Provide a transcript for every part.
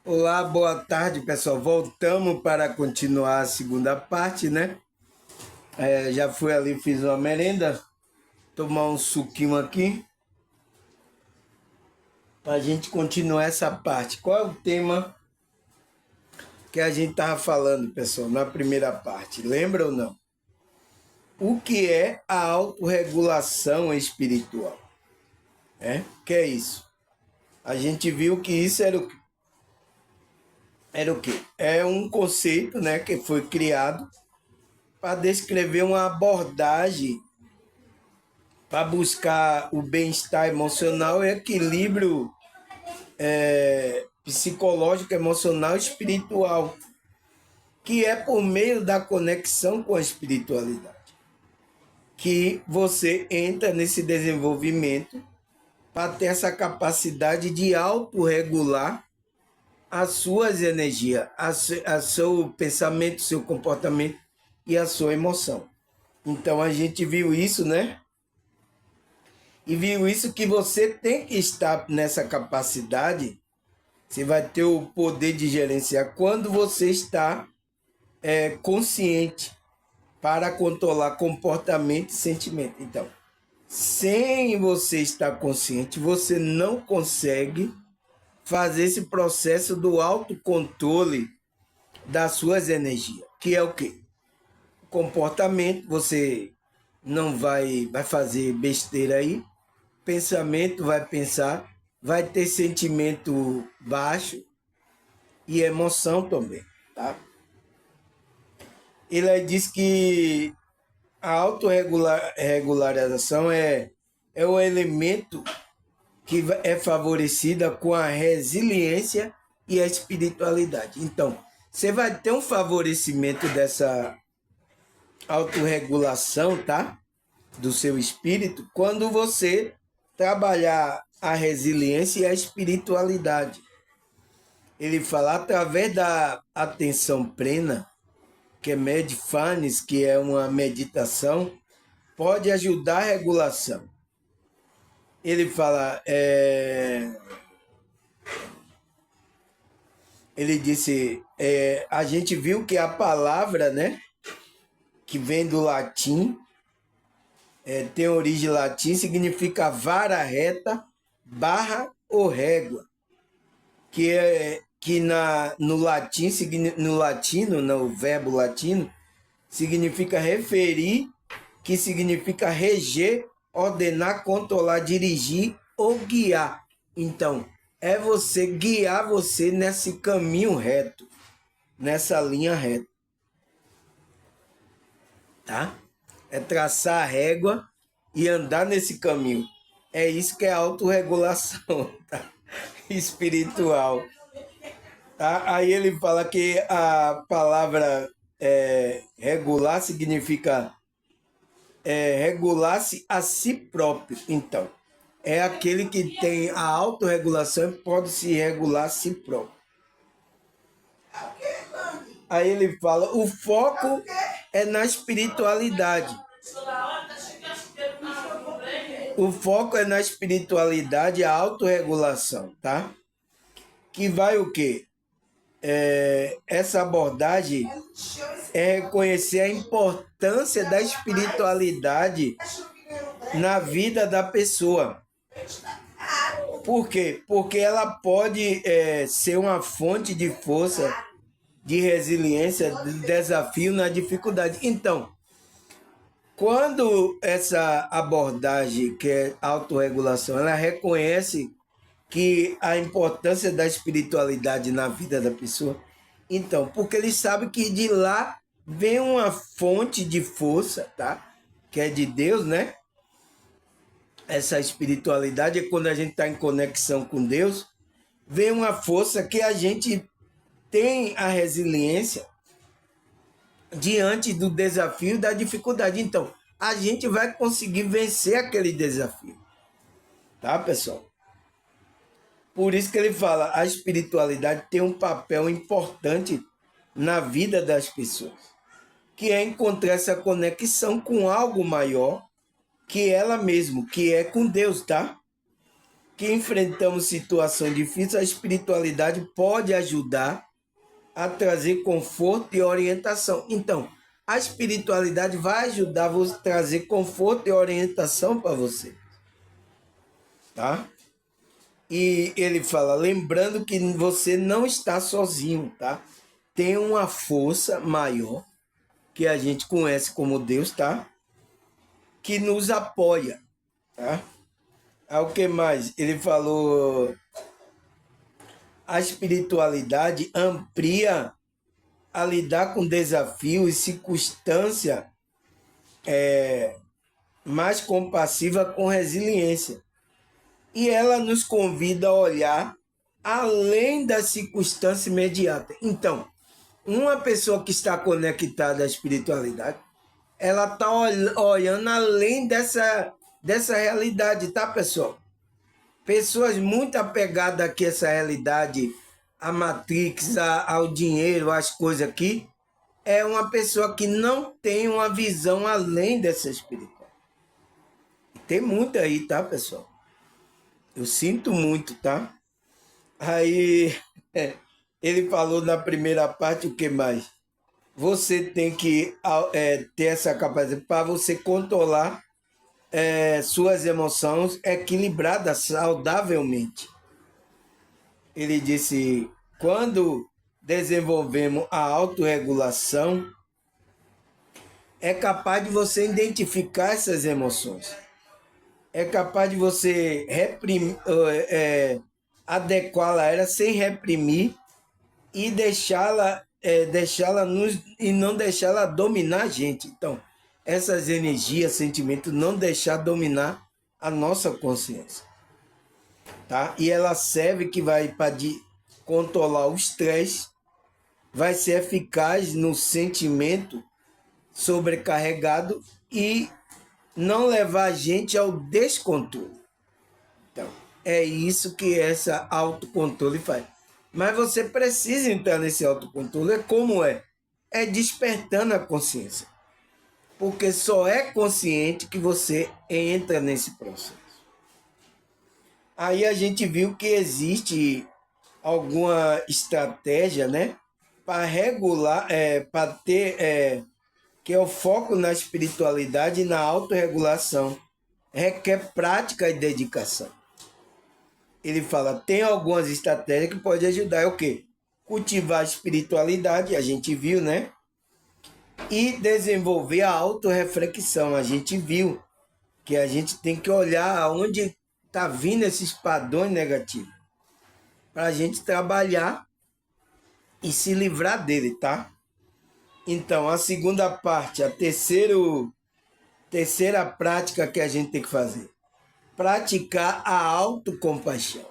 Olá, boa tarde, pessoal. Voltamos para continuar a segunda parte, né? Já fui ali, fiz uma merenda, tomar um suquinho aqui, para a gente continuar essa parte. Qual é o tema que a gente estava falando, pessoal, na primeira parte? Lembra ou não? O que é a autorregulação espiritual? O que é isso? A gente viu que isso era o quê? É um conceito, né, que foi criado para descrever uma abordagem para buscar o bem-estar emocional e equilíbrio psicológico, emocional e espiritual, que é por meio da conexão com a espiritualidade, que você entra nesse desenvolvimento para ter essa capacidade de autorregular as suas energias, a seu pensamento, seu comportamento e a sua emoção. Então a gente viu isso, né? E viu isso que você tem que estar nessa capacidade. Você vai ter o poder de gerenciar quando você está consciente para controlar comportamento e sentimento. Então, sem você estar consciente, você não consegue fazer esse processo do autocontrole das suas energias, que é o quê? Comportamento, você não vai fazer besteira aí, pensamento vai pensar, vai ter sentimento baixo e emoção também, tá? Ele diz que a autorregularização é o elemento que é favorecida com a resiliência e a espiritualidade. Então, você vai ter um favorecimento dessa autorregulação, tá? Do seu espírito, quando você trabalhar a resiliência e a espiritualidade. Ele fala através da atenção plena, que é mindfulness, que é uma meditação, pode ajudar a regulação. Ele fala, ele disse, a gente viu que a palavra, né, que vem do latim, tem origem latim, significa vara reta, barra ou régua, no latim, no latino, no verbo latino, significa referir, que significa reger, ordenar, controlar, dirigir ou guiar. Então, é você guiar você nesse caminho reto, nessa linha reta, tá? É traçar a régua e andar nesse caminho. É isso que é autorregulação, tá? Espiritual. Tá? Aí ele fala que a palavra regular significa regular-se a si próprio. Então, é aquele que tem a autorregulação e pode se regular a si próprio. Aí ele fala, o foco é na espiritualidade. O foco é na espiritualidade, a autorregulação, tá? Que vai o quê? Essa abordagem é reconhecer a importância da espiritualidade na vida da pessoa. Por quê? Porque ela pode ser uma fonte de força, de resiliência, de desafio na dificuldade. Então, quando essa abordagem, que é autorregulação, ela reconhece que a importância da espiritualidade na vida da pessoa, então, porque ele sabe que de lá vem uma fonte de força, tá? Que é de Deus, né? Essa espiritualidade é quando a gente está em conexão com Deus, vem uma força que a gente tem a resiliência diante do desafio, da dificuldade. Então, a gente vai conseguir vencer aquele desafio. Tá, pessoal? Por isso que ele fala, a espiritualidade tem um papel importante na vida das pessoas, que é encontrar essa conexão com algo maior que ela mesma, que é com Deus, tá? que enfrentamos situações difíceis, a espiritualidade pode ajudar a trazer conforto e orientação. Então, a espiritualidade vai ajudar a trazer conforto e orientação para você, tá? E ele fala, lembrando que você não está sozinho, tá? Tem uma força maior, que a gente conhece como Deus, tá? Que nos apoia, tá? O que mais? Ele falou, a espiritualidade amplia a lidar com desafios e circunstâncias mais compassiva com resiliência. E ela nos convida a olhar além da circunstância imediata. Então, uma pessoa que está conectada à espiritualidade, ela está olhando além dessa realidade, tá, pessoal? Pessoas muito apegadas aqui a essa realidade, a Matrix, ao dinheiro, às coisas aqui, é uma pessoa que não tem uma visão além dessa espiritual. Tem muito aí, tá, pessoal? Eu sinto muito, tá? Aí, ele falou na primeira parte o que mais? Você tem que ter essa capacidade para você controlar suas emoções equilibradas saudavelmente. Ele disse, quando desenvolvemos a autorregulação, é capaz de você identificar essas emoções. É capaz de você adequá-la a ela sem reprimir e deixá-la e não deixá-la dominar a gente. Então, essas energias, sentimentos, não deixar dominar a nossa consciência, tá? E ela serve que vai para controlar o estresse, vai ser eficaz no sentimento sobrecarregado e não levar a gente ao descontrole. Então, é isso que essa autocontrole faz. Mas você precisa entrar nesse autocontrole. Como é? É despertando a consciência. Porque só é consciente que você entra nesse processo. Aí a gente viu que existe alguma estratégia, né? Para regular, para ter, que é o foco na espiritualidade e na autorregulação. Requer prática e dedicação. Ele fala, tem algumas estratégias que podem ajudar. É o quê? Cultivar a espiritualidade, a gente viu, né? E desenvolver a autorreflexão. A gente viu que a gente tem que olhar aonde está vindo esses padrões negativos. Para a gente trabalhar e se livrar dele, tá? Então, a segunda parte, a terceira prática que a gente tem que fazer. Praticar a autocompaixão.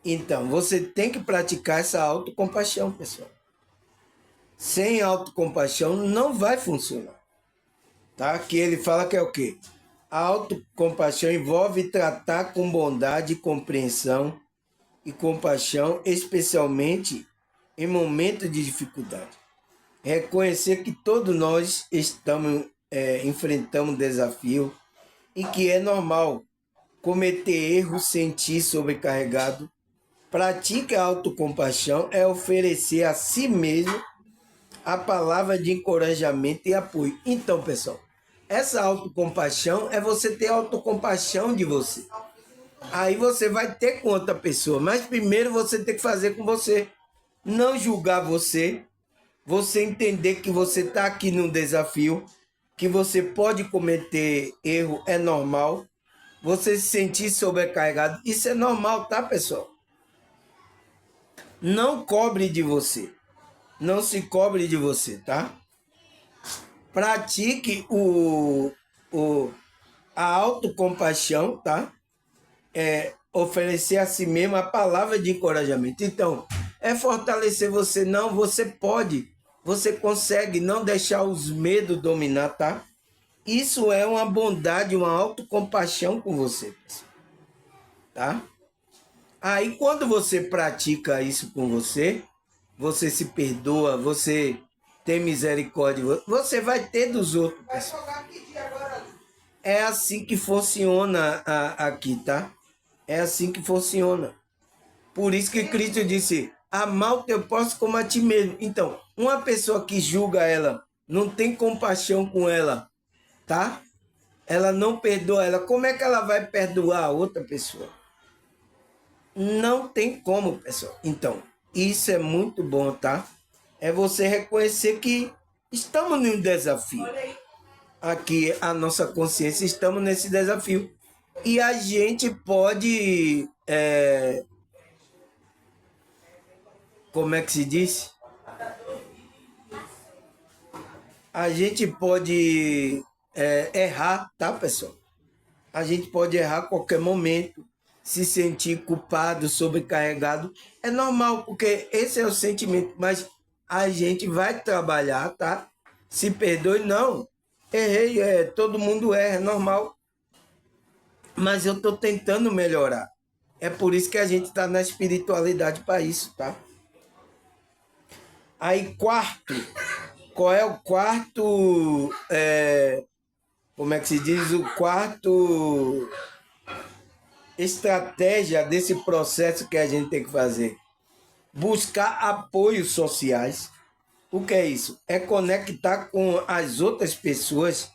Então, você tem que praticar essa autocompaixão, pessoal. Sem autocompaixão não vai funcionar. Tá? Que ele fala que é o quê? A autocompaixão envolve tratar com bondade, compreensão e compaixão, especialmente em momentos de dificuldade. Reconhecer que todos nós enfrentamos desafio e que é normal cometer erros, sentir sobrecarregado. Pratique a autocompaixão é oferecer a si mesmo a palavra de encorajamento e apoio. Então, pessoal, essa autocompaixão é você ter autocompaixão de você. Aí você vai ter com outra pessoa, mas primeiro você tem que fazer com você. Não julgar você, você entender que você está aqui num desafio, que você pode cometer erro, é normal. Você se sentir sobrecarregado, isso é normal, tá, pessoal? Não cobre de você. Não se cobre de você, tá? Pratique a autocompaixão, tá? Oferecer a si mesmo a palavra de encorajamento. Então, é fortalecer você. Não, você pode. Você consegue não deixar os medos dominar, tá? Isso é uma bondade, uma autocompaixão com você, tá? Aí, quando você pratica isso com você, você se perdoa, você tem misericórdia, você vai ter dos outros. É assim que funciona aqui, tá? É assim que funciona. Por isso que Cristo disse, amar o teu próximo como a ti mesmo. Então, uma pessoa que julga ela, não tem compaixão com ela, tá? Ela não perdoa ela. Como é que ela vai perdoar a outra pessoa? Não tem como, pessoal. Então, isso é muito bom, tá? É você reconhecer que estamos num desafio. Aqui, a nossa consciência, estamos nesse desafio. E a gente pode, como é que se diz? A gente pode errar, tá, pessoal? A gente pode errar a qualquer momento, se sentir culpado, sobrecarregado. É normal, porque esse é o sentimento, mas a gente vai trabalhar, tá? Se perdoe, não. Errei, todo mundo erra, é normal. Mas eu estou tentando melhorar. É por isso que a gente está na espiritualidade para isso, tá? Aí, quarto, qual é o quarto, como é que se diz? O quarto estratégia desse processo que a gente tem que fazer? Buscar apoios sociais. O que é isso? É conectar com as outras pessoas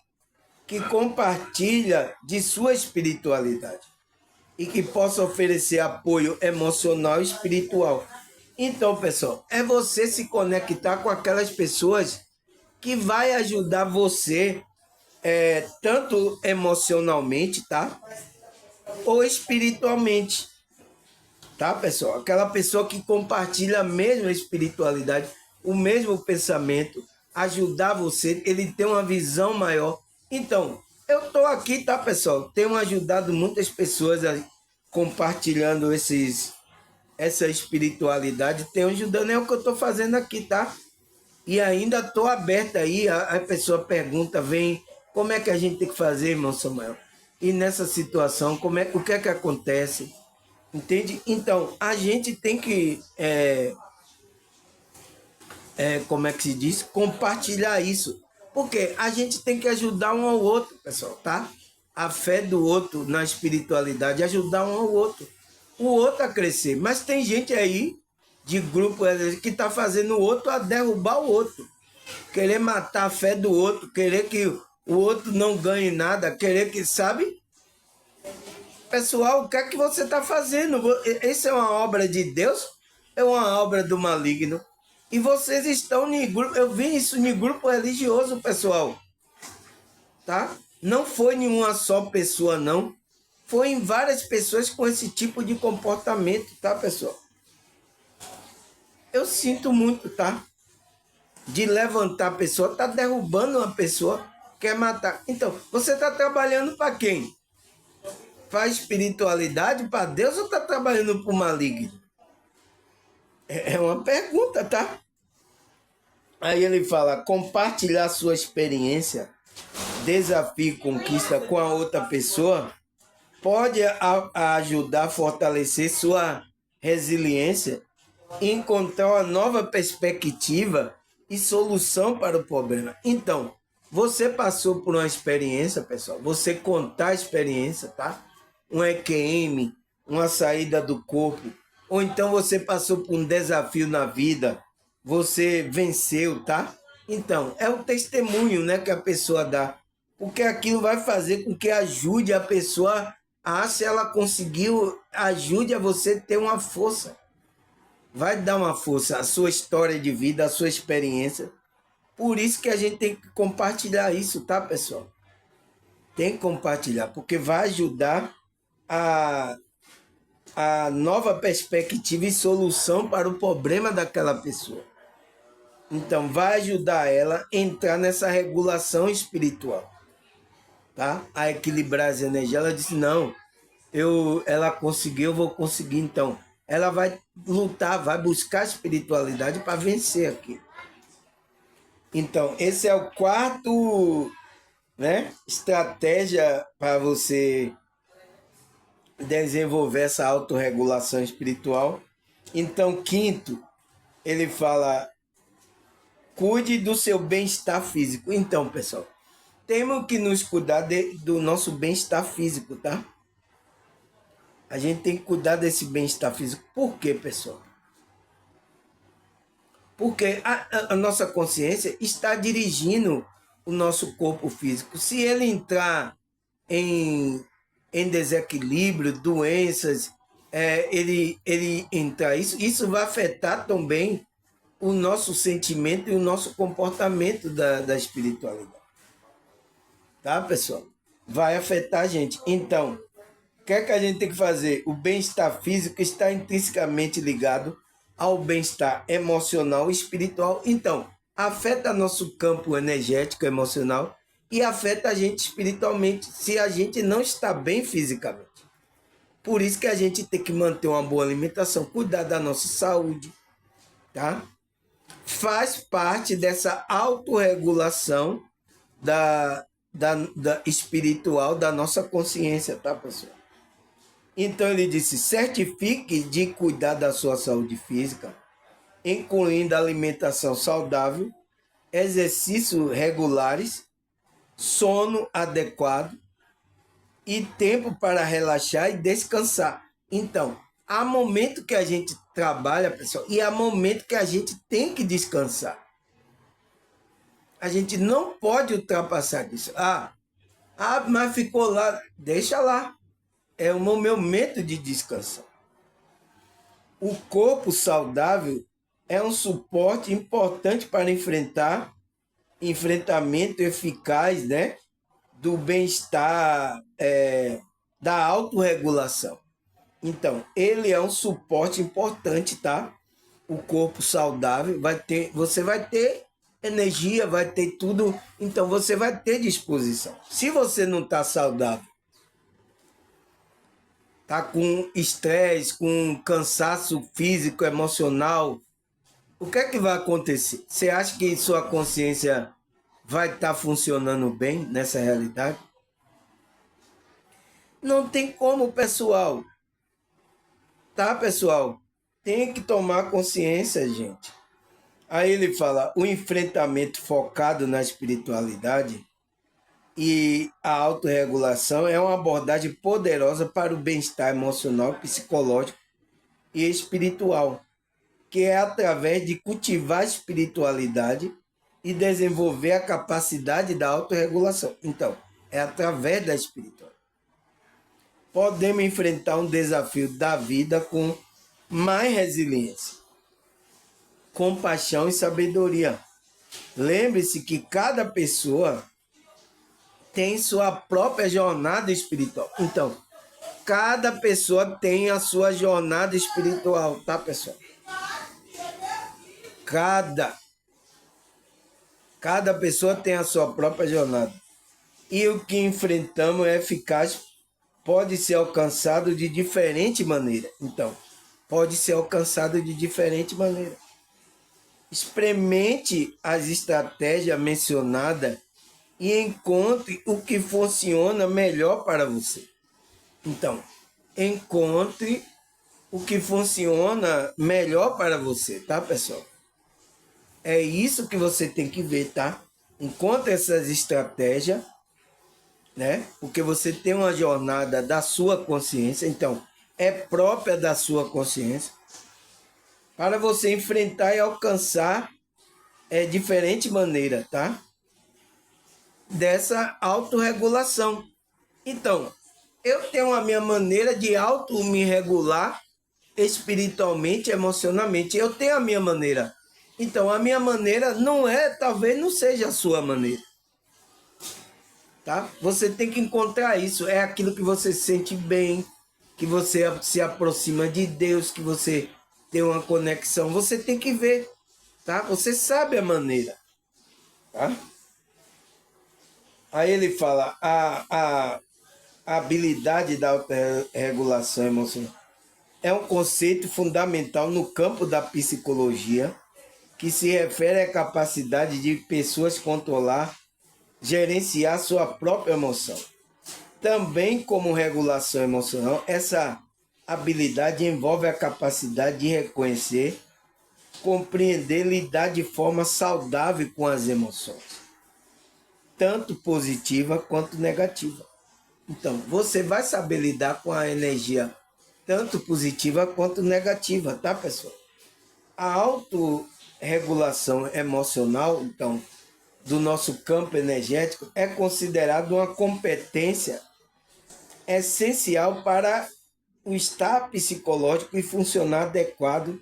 que compartilham de sua espiritualidade e que possam oferecer apoio emocional e espiritual. Então, pessoal, é você se conectar com aquelas pessoas que vai ajudar você tanto emocionalmente, tá? Ou espiritualmente, tá, pessoal? Aquela pessoa que compartilha a mesma espiritualidade, o mesmo pensamento, ajudar você, ele tem uma visão maior. Então, eu tô aqui, tá, pessoal? Tenho ajudado muitas pessoas a, compartilhando essa espiritualidade, tenho ajudando, é o que eu tô fazendo aqui, tá? E ainda tô aberta aí, a pessoa pergunta, vem, como é que a gente tem que fazer, irmão Samuel? E nessa situação, o que é que acontece? Entende? Então, a gente tem que, como é que se diz? Compartilhar isso. Porque a gente tem que ajudar um ao outro, pessoal, tá? A fé do outro na espiritualidade, ajudar um ao outro. O outro a crescer. Mas tem gente aí, de grupo, que está fazendo o outro a derrubar o outro. Querer matar a fé do outro, querer que o outro não ganhe nada, querer que, sabe? Pessoal, o que é que você está fazendo? Isso é uma obra de Deus? É uma obra do maligno? E vocês estão em grupo, eu vi isso em grupo religioso, pessoal, tá? Não foi em uma só pessoa, não. Foi em várias pessoas com esse tipo de comportamento, tá, pessoal? Eu sinto muito, tá? De levantar a pessoa, tá derrubando uma pessoa, quer matar. Então, você está trabalhando para quem? Para espiritualidade, para Deus, ou está trabalhando para o maligno? É uma pergunta, tá? Aí ele fala, compartilhar sua experiência, desafio e conquista com a outra pessoa pode ajudar a fortalecer sua resiliência, encontrar uma nova perspectiva e solução para o problema. Então, você passou por uma experiência, pessoal, você contar a experiência, tá? Um EQM, uma saída do corpo, ou então você passou por um desafio na vida, você venceu, tá? Então, é o testemunho, né, que a pessoa dá, porque aquilo vai fazer com que ajude a pessoa a, se ela conseguiu, ajude a você ter uma força. Vai dar uma força, a sua história de vida, a sua experiência. Por isso que a gente tem que compartilhar isso, tá, pessoal? Tem que compartilhar, porque vai ajudar a, a nova perspectiva e solução para o problema daquela pessoa. Então, vai ajudar ela a entrar nessa regulação espiritual, tá? A equilibrar as energias. Ela disse, não, ela conseguiu, eu vou conseguir. Então, ela vai lutar, vai buscar a espiritualidade para vencer aqui. Então, esse é o quarto, né, estratégia para você desenvolver essa autorregulação espiritual. Então, quinto, ele fala, cuide do seu bem-estar físico. Então, pessoal, temos que nos cuidar do nosso bem-estar físico, tá? A gente tem que cuidar desse bem-estar físico. Por quê, pessoal? Porque a nossa consciência está dirigindo o nosso corpo físico. Se ele entrar em, em desequilíbrio, doenças, ele entrar, isso vai afetar também o nosso sentimento e o nosso comportamento da espiritualidade. Tá, pessoal? Vai afetar a gente. Então, o que é que a gente tem que fazer? O bem-estar físico está intrinsecamente ligado ao bem-estar emocional e espiritual. Então, afeta nosso campo energético, emocional e afeta a gente espiritualmente se a gente não está bem fisicamente. Por isso que a gente tem que manter uma boa alimentação, cuidar da nossa saúde, tá? Faz parte dessa autorregulação da espiritual da nossa consciência, tá, pessoal? Então ele disse: certifique de cuidar da sua saúde física, incluindo alimentação saudável, exercícios regulares, sono adequado e tempo para relaxar e descansar. Então, há momento que a gente trabalha, pessoal, e há momento que a gente tem que descansar. A gente não pode ultrapassar isso. Mas ficou lá, deixa lá. É o meu momento de descansar. O corpo saudável é um suporte importante para enfrentamento eficaz, né, do bem-estar, da autorregulação. Então, ele é um suporte importante, tá? O corpo saudável você vai ter energia, vai ter tudo, então você vai ter disposição. Se você não está saudável, tá com estresse, com cansaço físico, emocional, o que é que vai acontecer? Você acha que sua consciência vai estar funcionando bem nessa realidade? Não tem como, pessoal. Tá, pessoal? Tem que tomar consciência, gente. Aí ele fala: o enfrentamento focado na espiritualidade e a autorregulação é uma abordagem poderosa para o bem-estar emocional, psicológico e espiritual, que é através de cultivar a espiritualidade e desenvolver a capacidade da autorregulação. Então, é através da espiritualidade. Podemos enfrentar um desafio da vida com mais resiliência, compaixão e sabedoria. Lembre-se que cada pessoa tem sua própria jornada espiritual. Então, cada pessoa tem a sua jornada espiritual, tá, pessoal? Cada pessoa tem a sua própria jornada. E o que enfrentamos é eficaz, pode ser alcançado de diferente maneira. Então, pode ser alcançado de diferente maneira. Experimente as estratégias mencionadas e encontre o que funciona melhor para você. Então, encontre o que funciona melhor para você, tá, pessoal? É isso que você tem que ver, tá? Encontre essas estratégias, né? Porque você tem uma jornada da sua consciência, então é própria da sua consciência, para você enfrentar e alcançar diferente maneira, tá? Dessa autorregulação. Então, eu tenho a minha maneira de auto me regular espiritualmente, emocionalmente. Eu tenho a minha maneira. Então, a minha maneira talvez não seja a sua maneira. Tá? Você tem que encontrar isso. É aquilo que você sente bem, que você se aproxima de Deus, que você tem uma conexão. Você tem que ver, tá? Você sabe a maneira, tá? Aí ele fala, a habilidade da autorregulação emocional é um conceito fundamental no campo da psicologia, que se refere à capacidade de pessoas controlar, gerenciar sua própria emoção. Também como regulação emocional, essa habilidade envolve a capacidade de reconhecer, compreender e lidar de forma saudável com as emoções, tanto positiva quanto negativa. Então, você vai saber lidar com a energia tanto positiva quanto negativa, tá, pessoal? A autorregulação emocional, então, do nosso campo energético é considerada uma competência essencial para o estar psicológico e funcionar adequado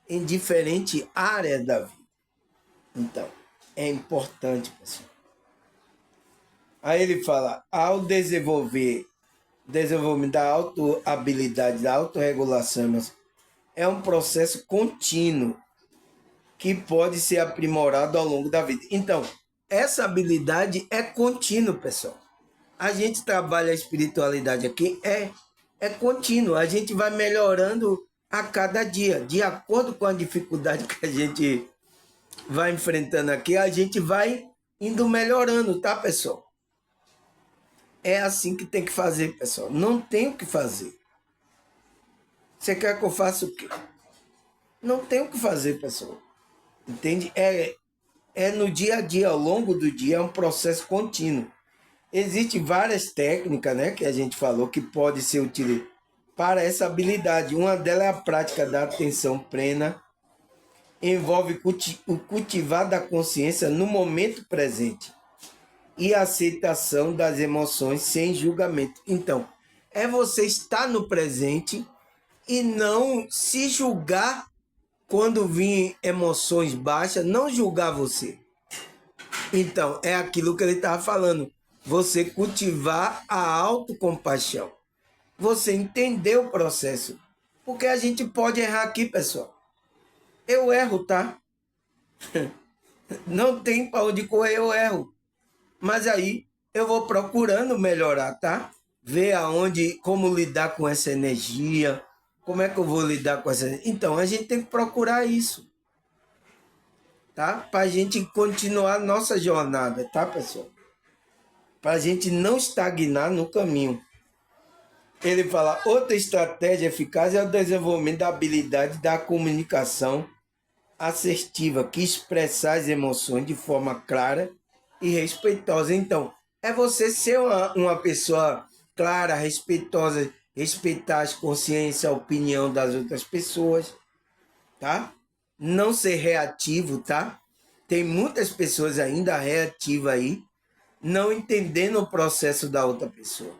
em diferentes áreas da vida. Então, é importante, pessoal. Aí ele fala, ao desenvolvimento da autohabilidade, da autorregulação, é um processo contínuo que pode ser aprimorado ao longo da vida. Então, essa habilidade é contínua, pessoal. A gente trabalha a espiritualidade aqui, é contínuo. A gente vai melhorando a cada dia. De acordo com a dificuldade que a gente vai enfrentando aqui, a gente vai indo melhorando, tá, pessoal? É assim que tem que fazer, pessoal. Não tem o que fazer. Você quer que eu faça o quê? Não tem o que fazer, pessoal. Entende? É no dia a dia, ao longo do dia, é um processo contínuo. Existem várias técnicas, né, que a gente falou que pode ser utilizadas para essa habilidade. Uma delas é a prática da atenção plena, envolve o cultivar da consciência no momento presente e a aceitação das emoções sem julgamento. Então, é você estar no presente e não se julgar quando vir emoções baixas, não julgar você. Então, é aquilo que ele estava falando. Você cultivar a autocompaixão. Você entender o processo. Porque a gente pode errar aqui, pessoal. Eu erro, tá? Não tem para onde correr, eu erro. Mas aí eu vou procurando melhorar, tá? Ver aonde, como lidar com essa energia. Como é que eu vou lidar com essa energia? Então, a gente tem que procurar isso. Tá? Para a gente continuar a nossa jornada, tá, pessoal? Para a gente não estagnar no caminho. Ele fala, outra estratégia eficaz é o desenvolvimento da habilidade da comunicação assertiva, que expressar as emoções de forma clara e respeitosa. Então, é você ser uma pessoa clara, respeitosa, respeitar as consciências, a opinião das outras pessoas, tá? Não ser reativo, tá? Tem muitas pessoas ainda reativas aí, não entendendo o processo da outra pessoa,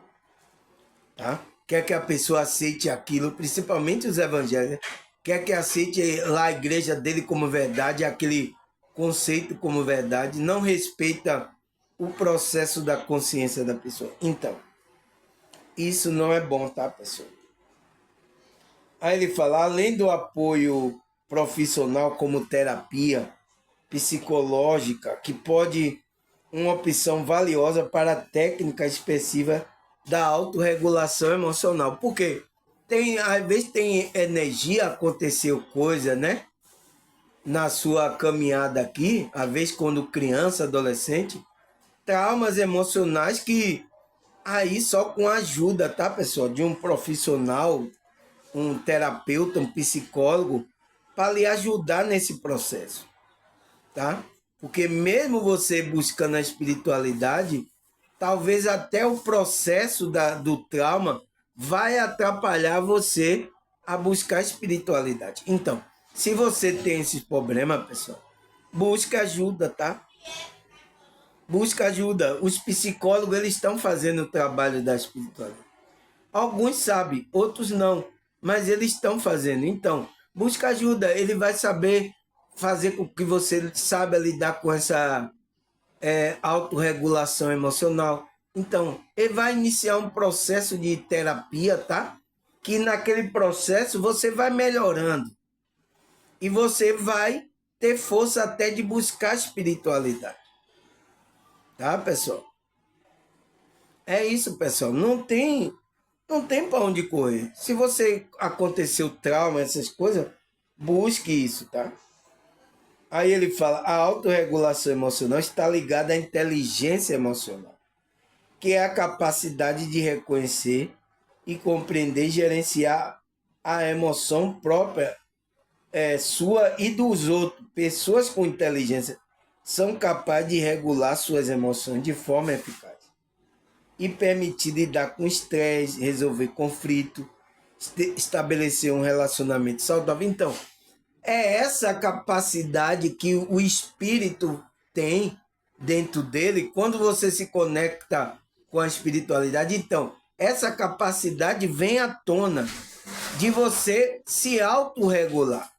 tá? Quer que a pessoa aceite aquilo, principalmente os evangélicos, quer que aceite lá a igreja dele como verdade, aquele conceito como verdade, não respeita o processo da consciência da pessoa. Então, isso não é bom, tá, pessoal? Aí ele fala, além do apoio profissional como terapia psicológica, que pode uma opção valiosa para a técnica específica da autorregulação emocional. Porque às vezes tem energia, aconteceu coisa, né? Na sua caminhada aqui, às vezes quando criança, adolescente, traumas emocionais que aí só com a ajuda, tá, pessoal, de um profissional, um terapeuta, um psicólogo, para lhe ajudar nesse processo, tá? Porque mesmo você buscando a espiritualidade, talvez até o processo do trauma vai atrapalhar você a buscar a espiritualidade. Então, se você tem esse problema, pessoal, busque ajuda, tá? Busca ajuda. Os psicólogos, eles estão fazendo o trabalho da espiritualidade. Alguns sabem, outros não, mas eles estão fazendo. Então, busca ajuda. Ele vai saber fazer com que você saiba lidar com essa autorregulação emocional. Então, ele vai iniciar um processo de terapia, tá? Que naquele processo você vai melhorando. E você vai ter força até de buscar espiritualidade. Tá, pessoal? É isso, pessoal. Não tem para onde correr. Se você aconteceu trauma, essas coisas, busque isso, tá? Aí ele fala, a autorregulação emocional está ligada à inteligência emocional, que é a capacidade de reconhecer e compreender e gerenciar a emoção própria, sua e dos outros. Pessoas com inteligência são capazes de regular suas emoções de forma eficaz e permitir lidar com estresse, resolver conflito, estabelecer um relacionamento saudável. Então, é essa capacidade que o espírito tem dentro dele quando você se conecta com a espiritualidade. Então, essa capacidade vem à tona de você se autorregular,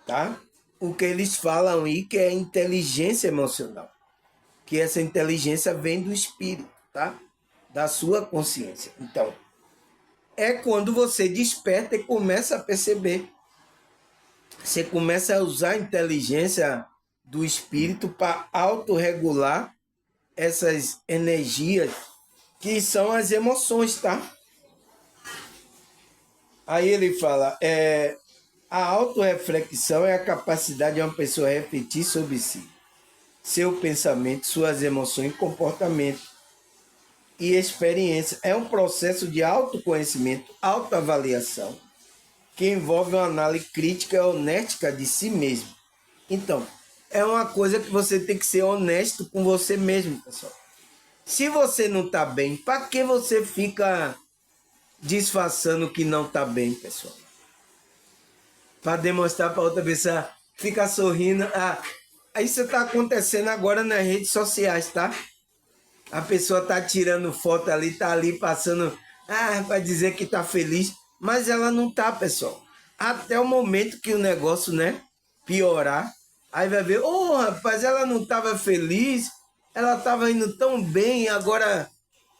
tá? O que eles falam aí que é inteligência emocional, que essa inteligência vem do espírito, tá? Da sua consciência. Então, é quando você desperta e começa a perceber. Você começa a usar a inteligência do espírito para autorregular essas energias que são as emoções, tá? Aí ele fala, a autorreflexão é a capacidade de uma pessoa refletir sobre si, seu pensamento, suas emoções, comportamento e experiência. É um processo de autoconhecimento, autoavaliação, que envolve uma análise crítica e honesta de si mesmo. Então, é uma coisa que você tem que ser honesto com você mesmo, pessoal. Se você não está bem, para que você fica disfarçando que não está bem, pessoal? Para demonstrar para outra pessoa, fica sorrindo. Isso está acontecendo agora nas redes sociais, tá? A pessoa tá tirando foto ali, tá ali passando, para dizer que tá feliz, mas ela não tá, pessoal. Até o momento que o negócio, né, piorar, aí vai ver, rapaz, ela não tava feliz, ela tava indo tão bem, agora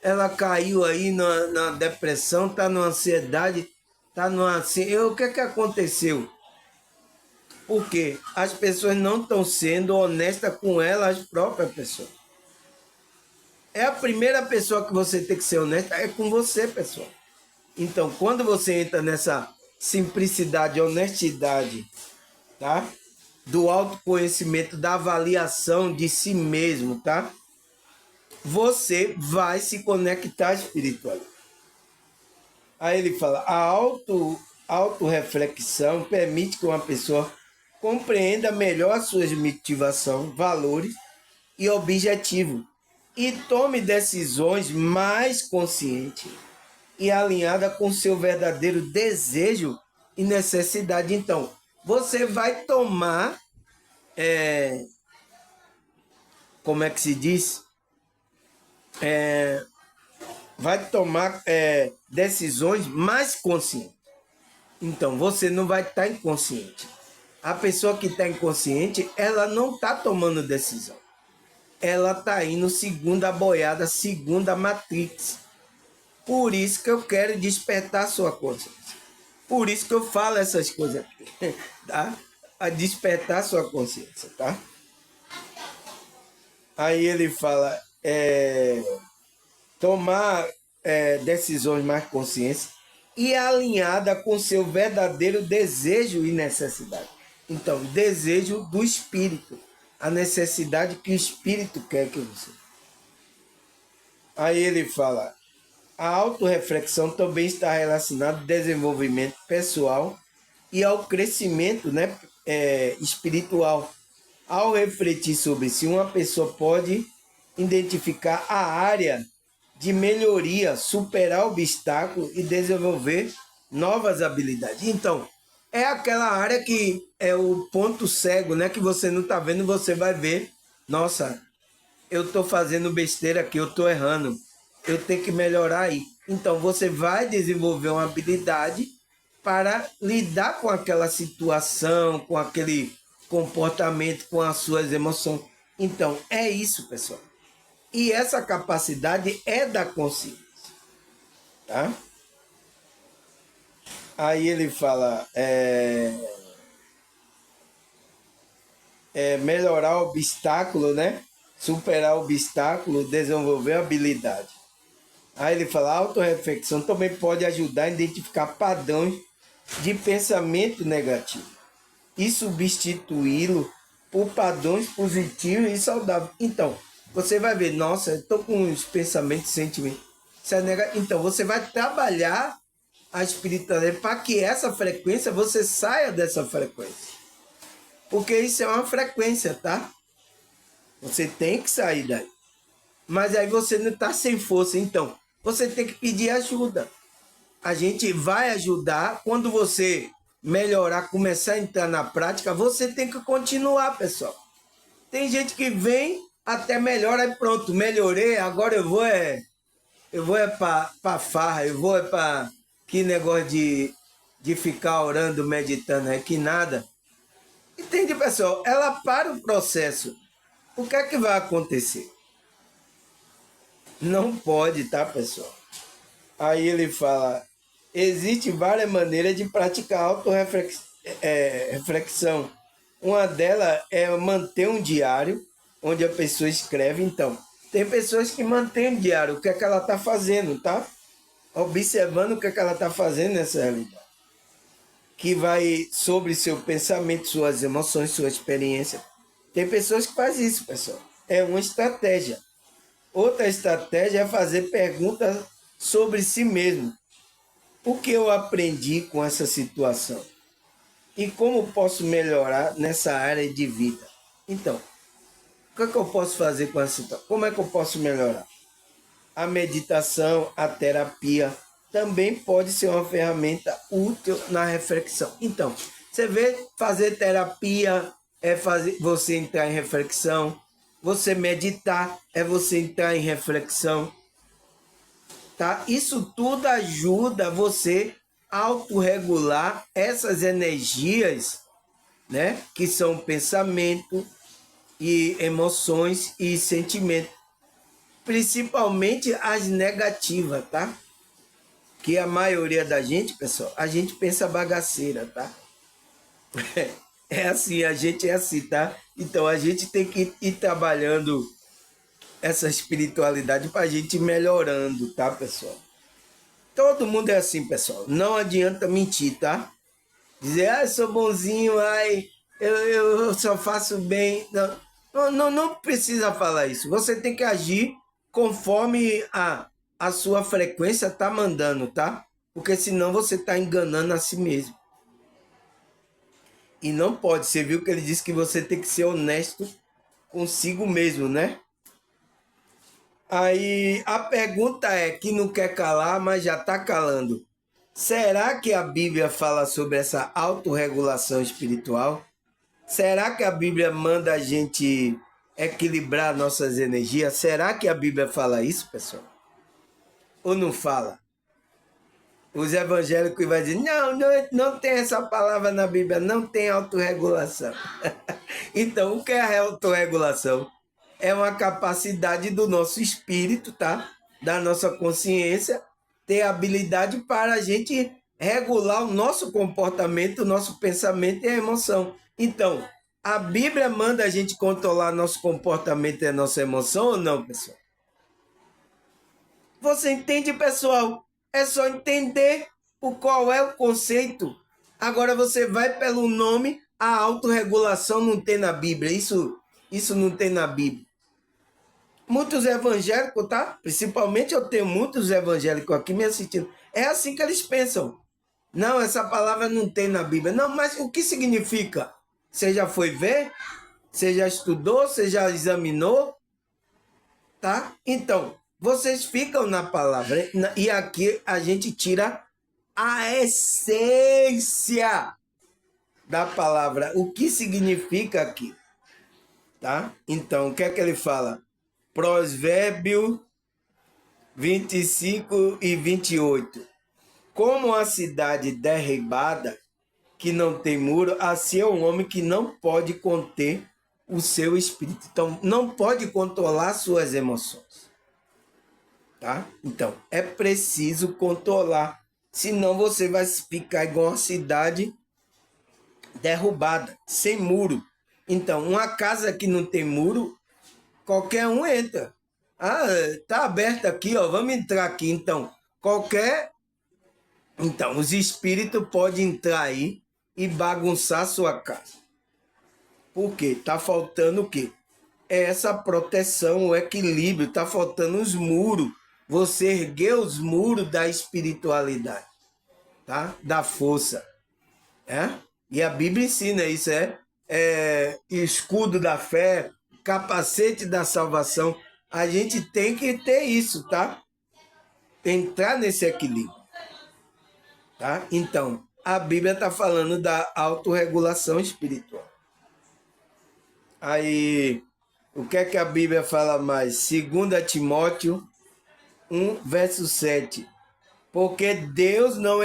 ela caiu aí na depressão, tá numa ansiedade, tá numa assim, o que que aconteceu? Porque as pessoas não estão sendo honestas com elas próprias, pessoas. É a primeira pessoa que você tem que ser honesta, é com você, pessoal. Então, quando você entra nessa simplicidade, honestidade, tá? Do autoconhecimento, da avaliação de si mesmo, tá? Você vai se conectar à espiritualidade. Aí ele fala, a autorreflexão permite que uma pessoa compreenda melhor suas motivações, valores e objetivos e tome decisões mais conscientes e alinhadas com seu verdadeiro desejo e necessidade. Então, você vai tomar, como é que se diz? Vai tomar decisões mais conscientes. Então, você não vai estar inconsciente. A pessoa que está inconsciente, ela não está tomando decisão. Ela está indo segundo a boiada, segundo a Matrix. Por isso que eu quero despertar sua consciência. Por isso que eu falo essas coisas aqui, tá? A despertar sua consciência, tá? Aí ele fala, tomar decisões mais conscientes e alinhada com seu verdadeiro desejo e necessidade. Então, desejo do espírito, a necessidade que o espírito quer que você. Aí ele fala, a autorreflexão também está relacionada ao desenvolvimento pessoal e ao crescimento, né, espiritual. Ao refletir sobre si, uma pessoa pode identificar a área de melhoria, superar obstáculos e desenvolver novas habilidades. Então, é aquela área que é o ponto cego, né, que você não está vendo, você vai ver, nossa, eu estou fazendo besteira aqui, eu estou errando, eu tenho que melhorar aí. Então, você vai desenvolver uma habilidade para lidar com aquela situação, com aquele comportamento, com as suas emoções. Então, é isso, pessoal. E essa capacidade é da consciência, tá? Aí ele fala, melhorar o obstáculo, né? Superar o obstáculo, desenvolver habilidade. Aí ele fala, a autorreflexão também pode ajudar a identificar padrões de pensamento negativo e substituí-lo por padrões positivos e saudáveis. Então, você vai ver, nossa, eu estou com os pensamentos, sentimentos. Então, você vai trabalhar a espiritualidade para que essa frequência, você saia dessa frequência. Porque isso é uma frequência, tá? Você tem que sair daí. Mas aí você não está sem força. Então, você tem que pedir ajuda. a gente vai ajudar. Quando você melhorar, começar a entrar na prática, você tem que continuar, pessoal. Tem gente que vem até melhora e pronto, melhorei, agora eu vou para farra, eu vou para que negócio de ficar orando, meditando, é que nada. Entende, pessoal? Ela para o processo. O que é que vai acontecer? Não pode, tá, pessoal? Aí ele fala, existe várias maneiras de praticar autorreflexão. Uma delas é manter um diário, onde a pessoa escreve. Então, tem pessoas que mantêm um diário, o que é que ela está fazendo, tá? Observando o que é que ela está fazendo nessa realidade. Que vai sobre seu pensamento, suas emoções, sua experiência. Tem pessoas que fazem isso, pessoal. É uma estratégia. Outra estratégia é fazer perguntas sobre si mesmo. O que eu aprendi com essa situação? E como posso melhorar nessa área de vida? Então, o que é que eu posso fazer com essa situação? Como é que eu posso melhorar? A meditação, a terapia, também pode ser uma ferramenta útil na reflexão. Então, você vê, fazer terapia é fazer você entrar em reflexão, você meditar é você entrar em reflexão, tá? Isso tudo ajuda você a autorregular essas energias, né? Que são pensamento e emoções e sentimentos, principalmente as negativas, tá? Que a maioria da gente, pessoal, a gente pensa bagaceira, tá? É assim, a gente é assim, tá? Então a gente tem que ir trabalhando essa espiritualidade para a gente ir melhorando, tá, pessoal? Todo mundo é assim, pessoal. Não adianta mentir, tá? Dizer, ah, eu sou bonzinho, ai, eu só faço bem. Não precisa falar isso. Você tem que agir conforme a sua frequência tá mandando, tá? Porque senão você tá enganando a si mesmo. E não pode. Você viu que ele disse que você tem que ser honesto consigo mesmo, né? Aí a pergunta é, que não quer calar, mas já tá calando. Será que a Bíblia fala sobre essa autorregulação espiritual? Será que a Bíblia manda a gente equilibrar nossas energias? Será que a Bíblia fala isso, pessoal? Ou não fala? Os evangélicos vão dizer, não tem essa palavra na Bíblia, não tem autorregulação. Então, o que é a autorregulação? É uma capacidade do nosso espírito, tá? Da nossa consciência, ter habilidade para a gente regular o nosso comportamento, o nosso pensamento e a emoção. Então, a Bíblia manda a gente controlar nosso comportamento e a nossa emoção ou não, pessoal? Você entende, pessoal? É só entender qual é o conceito. Agora você vai pelo nome, a autorregulação não tem na Bíblia. Isso não tem na Bíblia. Muitos evangélicos, tá? Principalmente eu tenho muitos evangélicos aqui me assistindo. É assim que eles pensam. Não, essa palavra não tem na Bíblia. Não, mas o que significa? Você já foi ver? Você já estudou? Você já examinou? Tá? Então, vocês ficam na palavra. E aqui a gente tira a essência da palavra. O que significa aqui? Tá? Então, o que é que ele fala? Provérbio 25 e 28. Como a cidade derribada, que não tem muro, assim é um homem que não pode conter o seu espírito. Então, não pode controlar suas emoções. Tá? Então, é preciso controlar. Senão você vai ficar igual uma cidade derrubada, sem muro. Então, uma casa que não tem muro, qualquer um entra. Ah, tá aberto aqui, ó, vamos entrar aqui. Então, os espíritos podem entrar aí e bagunçar a sua casa. Por quê? Tá faltando o quê? É essa proteção, o equilíbrio, tá faltando os muros. Você erguer os muros da espiritualidade, tá? Da força, é? E a Bíblia ensina isso, escudo da fé, capacete da salvação. A gente tem que ter isso, tá? Entrar nesse equilíbrio. Tá? Então, a Bíblia está falando da autorregulação espiritual. Aí, o que é que a Bíblia fala mais? 2 Timóteo 1, verso 7. Porque Deus não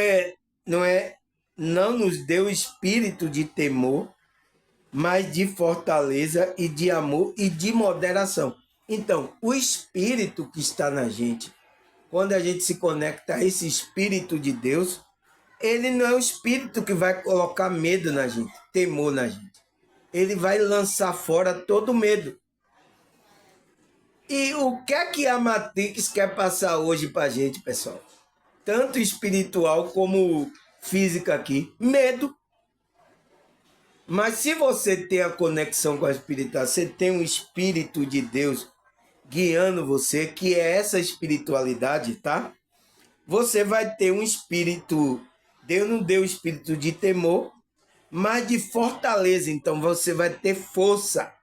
nos deu espírito de temor, mas de fortaleza e de amor e de moderação. Então, o espírito que está na gente, quando a gente se conecta a esse espírito de Deus, ele não é o espírito que vai colocar medo na gente, temor na gente. Ele vai lançar fora todo medo. E o que é que a Matrix quer passar hoje para a gente, pessoal? Tanto espiritual como física aqui. Medo. Mas se você tem a conexão com a espiritualidade, você tem um espírito de Deus guiando você, que é essa espiritualidade, tá? Você vai ter um espírito, Deus não deu espírito de temor, mas de fortaleza. Então você vai ter força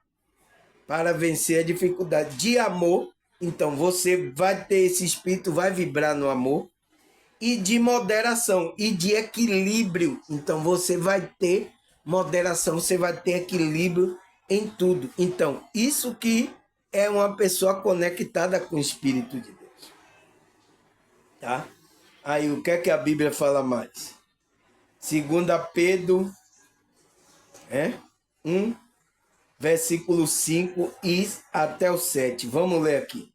para vencer a dificuldade. De amor, então você vai ter esse espírito, vai vibrar no amor. E de moderação e de equilíbrio. Então você vai ter moderação, você vai ter equilíbrio em tudo. Então, isso que é uma pessoa conectada com o Espírito de Deus. Tá? Aí, o que é que a Bíblia fala mais? 2 Pedro 1, versículo 5 e até o 7. Vamos ler aqui.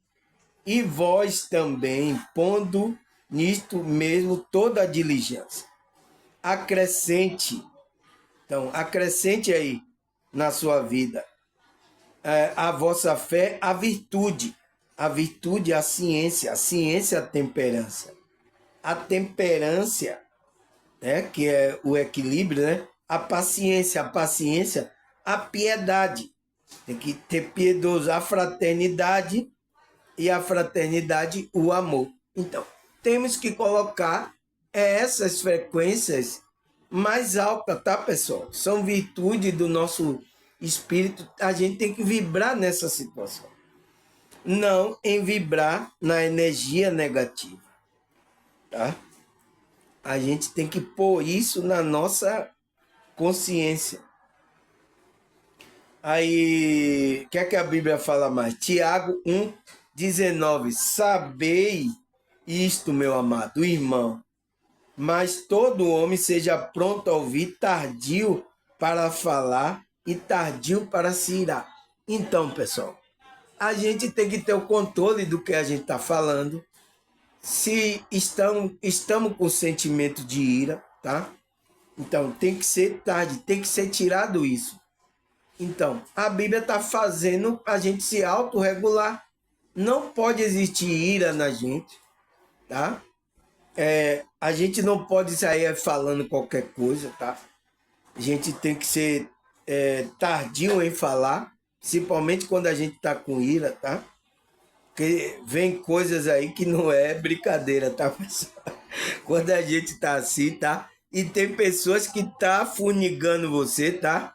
E vós também, pondo nisto mesmo toda a diligência, acrescente, então, acrescente aí na sua vida a vossa fé, a virtude a ciência a temperança. A temperança, né, que é o equilíbrio, né? A paciência, a piedade. Tem que ter piedoso, a fraternidade, e a fraternidade, o amor. Então, temos que colocar essas frequências mais altas, tá, pessoal? São virtudes do nosso espírito. A gente tem que vibrar nessa situação. Não em vibrar na energia negativa, tá? A gente tem que pôr isso na nossa consciência. Aí, o que é que a Bíblia fala mais? Tiago 1,19. Sabei isto, meu amado irmão, mas todo homem seja pronto a ouvir, tardio para falar e tardio para se irar. Então, pessoal, a gente tem que ter o controle do que a gente está falando. Se estamos com sentimento de ira, tá? Então, tem que ser tarde, tem que ser tirado isso. Então, a Bíblia está fazendo a gente se autorregular. Não pode existir ira na gente, tá? A gente não pode sair falando qualquer coisa, tá? A gente tem que ser tardio em falar, principalmente quando a gente está com ira, tá? Porque vem coisas aí que não é brincadeira, tá, pessoal? Quando a gente está assim, tá? E tem pessoas que tá funigando você, tá?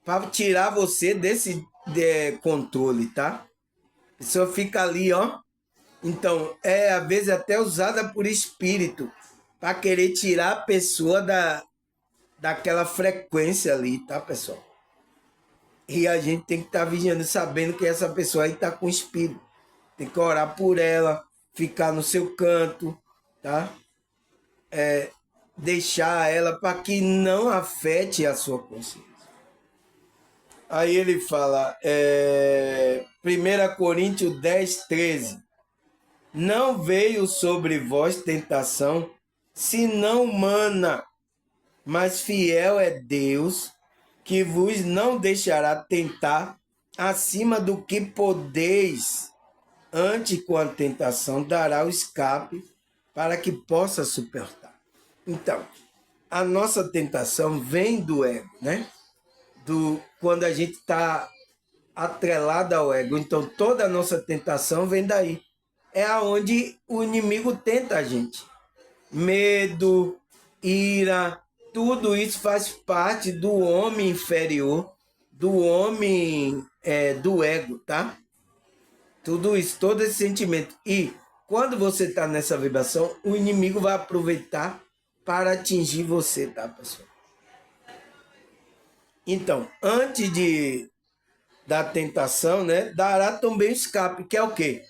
Para tirar você desse controle, tá? A pessoa fica ali, ó. Então, às vezes até usada por espírito, para querer tirar a pessoa daquela frequência ali, tá, pessoal? E a gente tem que estar vigiando, sabendo que essa pessoa aí está com espírito. Tem que orar por ela, ficar no seu canto, tá? Deixar ela para que não afete a sua consciência. Aí ele fala, 1 Coríntios 10:13. Não veio sobre vós tentação, senão humana, mas fiel é Deus, que vos não deixará tentar acima do que podeis. Antes, com a tentação, dará o escape para que possa suportar. Então, a nossa tentação vem do ego, né? Quando a gente está atrelado ao ego. Então, toda a nossa tentação vem daí. É aonde o inimigo tenta a gente. Medo, ira, tudo isso faz parte do homem inferior, do homem do ego, tá? Tudo isso, todo esse sentimento. E quando você está nessa vibração, o inimigo vai aproveitar para atingir você, tá, pessoal? Então, antes da tentação, né, dará também o escape, que é o quê?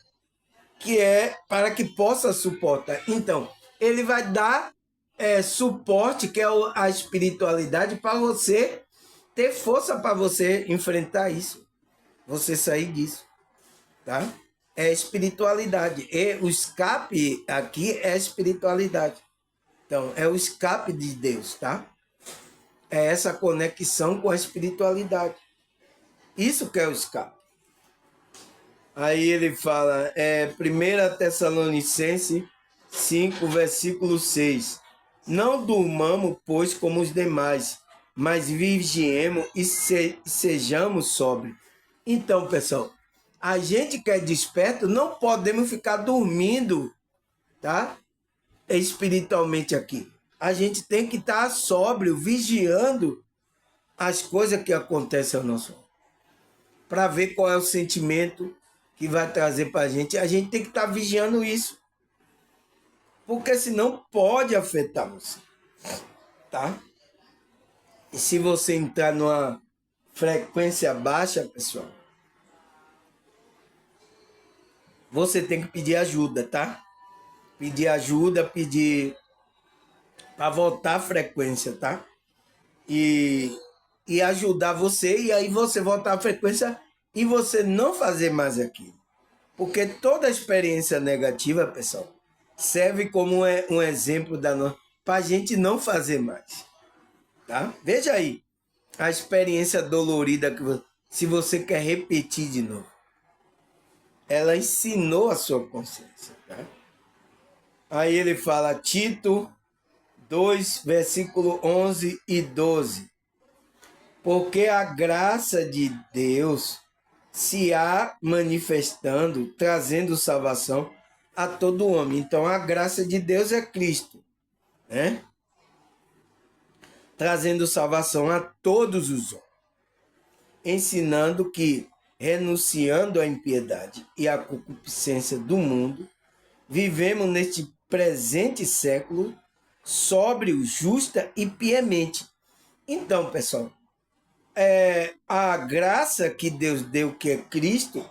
Que é para que possa suportar. Então, ele vai dar suporte, que é a espiritualidade, para você ter força para você enfrentar isso, você sair disso, tá? É espiritualidade. E o escape aqui é espiritualidade. Então, é o escape de Deus, tá? É essa conexão com a espiritualidade. Isso que é o escape. Aí ele fala, 1 Tessalonicenses 5, versículo 6. Não durmamos, pois, como os demais, mas vigiemos e sejamos sóbrios. Então, pessoal, a gente que é desperto, não podemos ficar dormindo, tá? Espiritualmente aqui. A gente tem que estar sóbrio, vigiando as coisas que acontecem ao nosso redor, para ver qual é o sentimento que vai trazer para a gente. A gente tem que estar vigiando isso, porque senão pode afetar você, tá? E se você entrar numa frequência baixa, pessoal, você tem que pedir ajuda, tá? Pedir ajuda, pedir para voltar a frequência, tá? E ajudar você, e aí você voltar a frequência e você não fazer mais aquilo. Porque toda experiência negativa, pessoal, serve como um exemplo para a gente não fazer mais. Tá? Veja aí a experiência dolorida que se você quer repetir de novo. Ela ensinou a sua consciência. Tá? Aí ele fala, Tito 2, versículo 11 e 12. Porque a graça de Deus se há manifestando, trazendo salvação a todo homem. Então, a graça de Deus é Cristo, né? Trazendo salvação a todos os homens, ensinando que, renunciando à impiedade e à concupiscência do mundo, vivemos neste presente século sóbrio, justa e piamente. Então, pessoal, a graça que Deus deu, que é Cristo,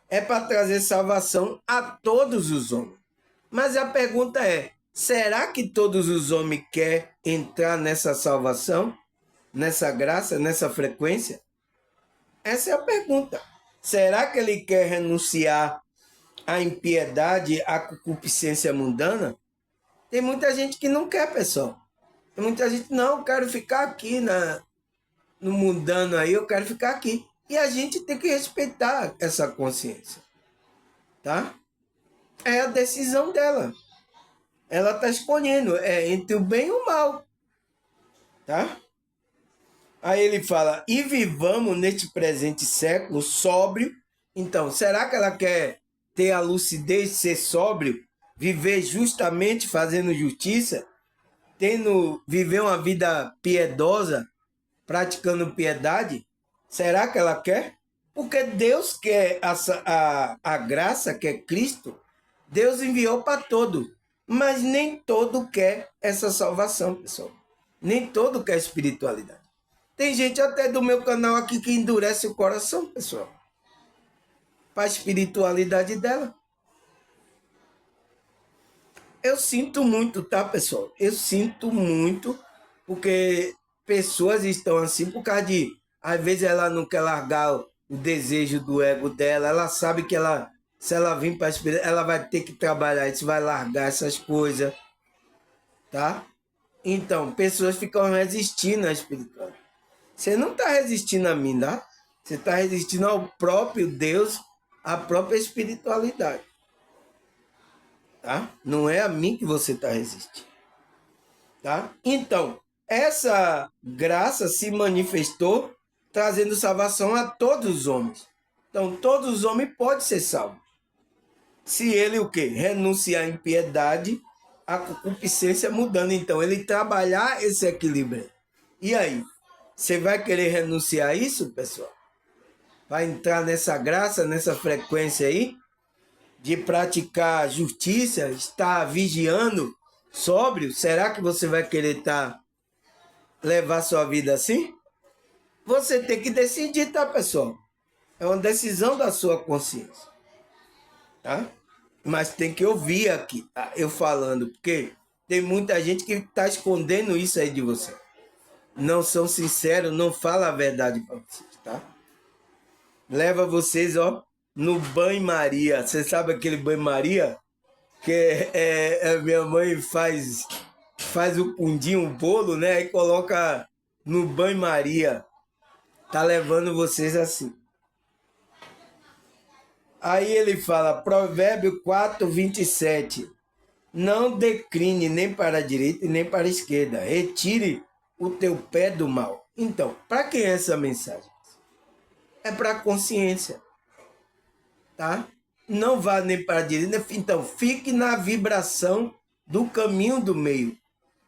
é para trazer salvação a todos os homens. Mas a pergunta é, será que todos os homens querem entrar nessa salvação, nessa graça, nessa frequência? Essa é a pergunta. Será que ele quer renunciar à impiedade, à concupiscência mundana? Tem muita gente que não quer, pessoal. Tem muita gente, não, eu quero ficar aqui no mundano aí, eu quero ficar aqui. E a gente tem que respeitar essa consciência, tá? É a decisão dela. Ela está escolhendo entre o bem e o mal, tá? Aí ele fala, e vivamos neste presente século sóbrio. Então, será que ela quer ter a lucidez, ser sóbrio, viver justamente, fazendo justiça, viver uma vida piedosa, praticando piedade? Será que ela quer? Porque Deus quer a graça, que é Cristo, Deus enviou para todo. Mas nem todo quer essa salvação, pessoal. Nem todo quer espiritualidade. Tem gente até do meu canal aqui que endurece o coração, pessoal, para a espiritualidade dela. Eu sinto muito, tá, pessoal? Eu sinto muito, porque pessoas estão assim por causa de... Às vezes ela não quer largar o desejo do ego dela, ela sabe que se ela vir para a espiritualidade, ela vai ter que trabalhar isso, vai largar essas coisas, tá? Então, pessoas ficam resistindo à espiritualidade. Você não está resistindo a mim, tá? Você está resistindo ao próprio Deus, à própria espiritualidade. Tá? Não é a mim que você está resistindo. Tá? Então, essa graça se manifestou trazendo salvação a todos os homens. Então, todos os homens podem ser salvos. Se ele o quê? Renunciar à impiedade, à concupiscência mudando. Então, ele trabalhar esse equilíbrio. E aí? Você vai querer renunciar a isso, pessoal? Vai entrar nessa graça, nessa frequência aí? de praticar justiça, estar vigiando, sóbrio, será que você vai querer levar sua vida assim? Você tem que decidir, tá, pessoal? É uma decisão da sua consciência, tá? Mas tem que ouvir aqui, tá? Eu falando, porque tem muita gente que está escondendo isso aí de você. Não são sinceros, não falam a verdade para vocês, tá? Leva vocês, ó, no banho-maria. Você sabe aquele banho-maria? Que minha mãe faz o pudim, o bolo, né? E coloca no banho-maria. Tá levando vocês assim. Aí ele fala, Provérbio 4:27. Não decline nem para a direita e nem para a esquerda. Retire o teu pé do mal. Então, para quem é essa mensagem? É para a consciência, tá? Não vá nem para a direita. Então, fique na vibração do caminho do meio,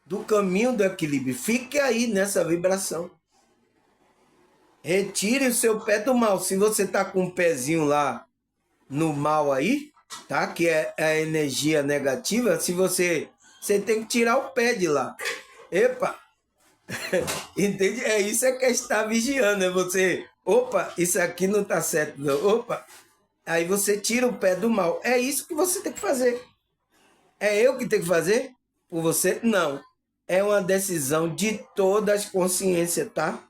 do caminho do equilíbrio. Fique aí nessa vibração. Retire o seu pé do mal. Se você tá com um pezinho lá no mal aí, tá? Que é a energia negativa, se você tem que tirar o pé de lá. Epa! Entende? É isso que é estar vigiando, é você, opa, isso aqui não tá certo, não. Opa! Aí você tira o pé do mal. É isso que você tem que fazer. É eu que tenho que fazer por você? Não. É uma decisão de todas as consciências, tá?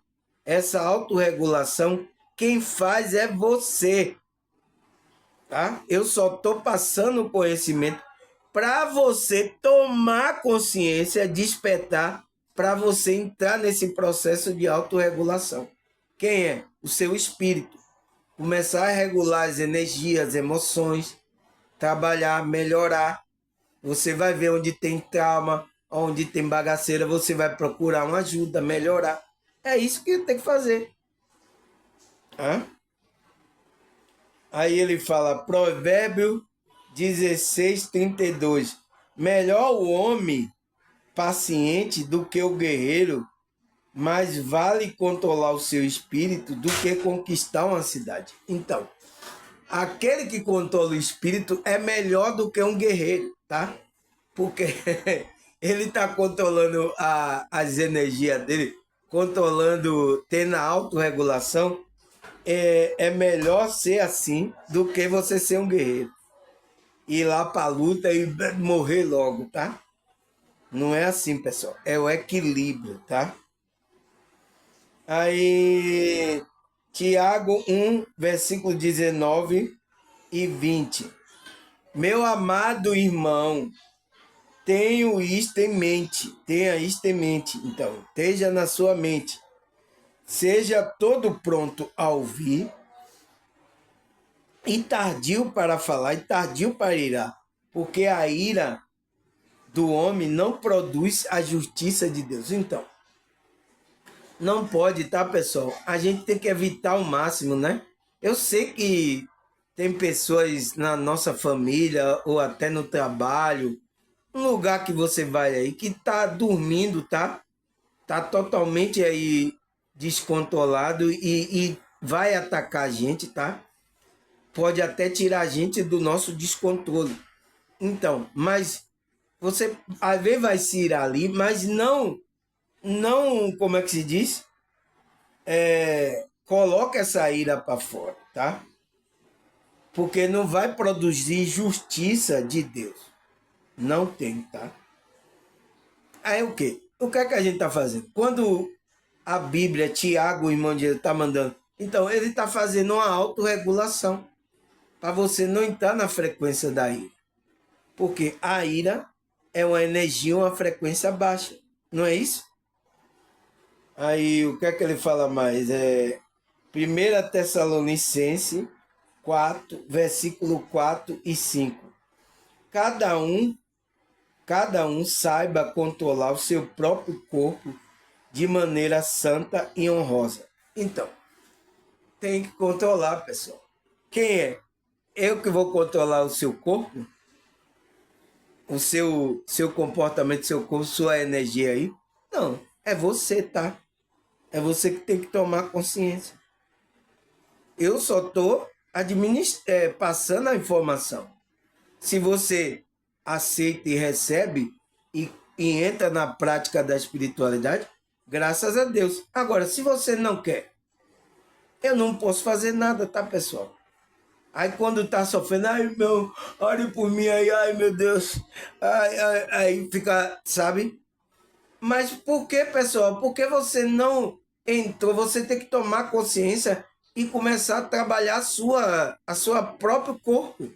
Essa autorregulação, quem faz é você, tá? Eu só estou passando o conhecimento para você tomar consciência, despertar, para você entrar nesse processo de autorregulação. Quem é? O seu espírito. Começar a regular as energias, as emoções, trabalhar, melhorar. Você vai ver onde tem trauma, onde tem bagaceira, você vai procurar uma ajuda, melhorar. É isso que tem que fazer. Hã? Aí ele fala, Provérbio 16:32. Melhor o homem paciente do que o guerreiro, mais vale controlar o seu espírito do que conquistar uma cidade. Então, aquele que controla o espírito é melhor do que um guerreiro, tá? Porque ele está controlando as energias dele, controlando, tendo a autorregulação. É melhor ser assim do que você ser um guerreiro. Ir lá para a luta e morrer logo, tá? Não é assim, pessoal. É o equilíbrio, tá? Aí, Tiago 1, versículo 19 e 20. Meu amado irmão, tenha isto em mente. Então, esteja na sua mente. Seja todo pronto a ouvir, e tardio para falar, e tardio para irar. Porque a ira do homem não produz a justiça de Deus. Então, não pode, tá, pessoal? A gente tem que evitar ao máximo, né? Eu sei que tem pessoas na nossa família ou até no trabalho, um lugar que você vai aí, que tá dormindo, tá? Tá totalmente aí descontrolado e vai atacar a gente, tá? Pode até tirar a gente do nosso descontrole. Então, mas você às vezes vai se ir ali, mas não, como é que se diz? Coloca essa ira para fora, tá? Porque não vai produzir justiça de Deus. Não tem, tá? Aí o quê? O que é que a gente tá fazendo? Quando a Bíblia, Tiago, o irmão de Jesus, tá mandando, então ele tá fazendo uma autorregulação para você não entrar na frequência da ira. Porque a ira é uma energia, uma frequência baixa. Não é isso? Aí, o que é que ele fala mais? 1 Tessalonicense 4, versículo 4 e 5. Cada um saiba controlar o seu próprio corpo de maneira santa e honrosa. Então, tem que controlar, pessoal. Quem é? Eu que vou controlar o seu corpo? O seu comportamento, seu corpo, sua energia aí? Não, é você, tá? É você que tem que tomar consciência. Eu só estou passando a informação. Se você aceita e recebe e entra na prática da espiritualidade, graças a Deus. Agora, se você não quer, eu não posso fazer nada, tá, pessoal? Aí quando tá sofrendo, ai meu, ore por mim aí, ai meu Deus, aí fica, sabe? Mas por que, pessoal? Porque você não entrou, você tem que tomar consciência e começar a trabalhar a sua próprio corpo.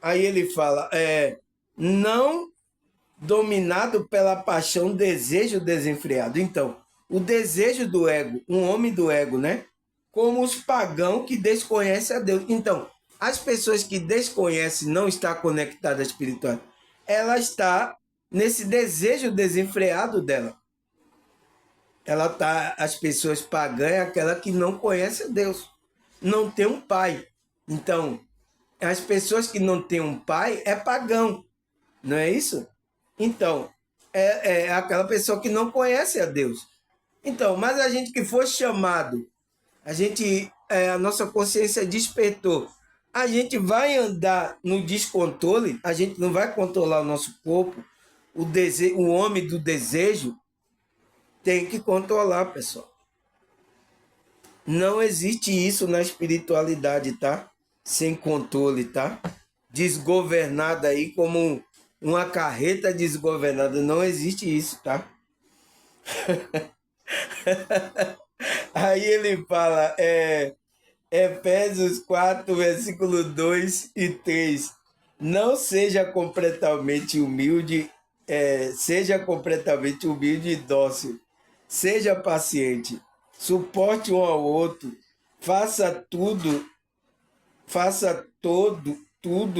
Aí ele fala, não dominado pela paixão, desejo desenfreado. Então, o desejo do ego, um homem do ego, né? Como os pagãos que desconhecem a Deus. Então, as pessoas que desconhecem, não está conectada à espiritualidade, ela está nesse desejo desenfreado dela. Ela tá, as pessoas pagãs é aquela que não conhece a Deus, não tem um pai. Então, as pessoas que não têm um pai é pagão, não é isso? Então, é aquela pessoa que não conhece a Deus. Então, mas a gente que foi chamado, a nossa consciência despertou, a gente vai andar no descontrole, a gente não vai controlar o nosso corpo, o homem do desejo tem que controlar, pessoal. Não existe isso na espiritualidade, tá? Sem controle, tá? Desgovernada aí como uma carreta desgovernada. Não existe isso, tá? Aí ele fala, Efésios 4, versículo 2 e 3. Não seja completamente humilde, seja completamente humilde e dócil. Seja paciente, suporte um ao outro, faça tudo,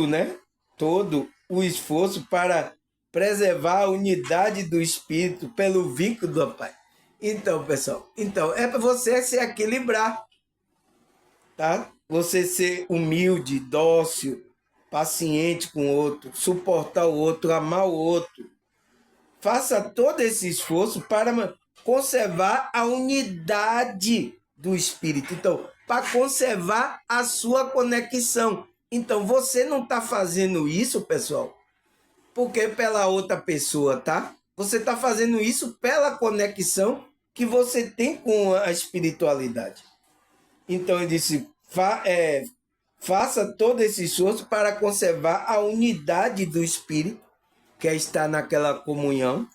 né? Todo o esforço para preservar a unidade do espírito pelo vínculo do Pai. Então, pessoal, é para você se equilibrar, tá? Você ser humilde, dócil, paciente com o outro, suportar o outro, amar o outro. Faça todo esse esforço para conservar a unidade do espírito. Então, para conservar a sua conexão. Então, você não está fazendo isso, pessoal, porque pela outra pessoa, tá? Você está fazendo isso pela conexão que você tem com a espiritualidade. Então, ele disse, faça todo esse esforço para conservar a unidade do espírito, que é estar naquela comunhão,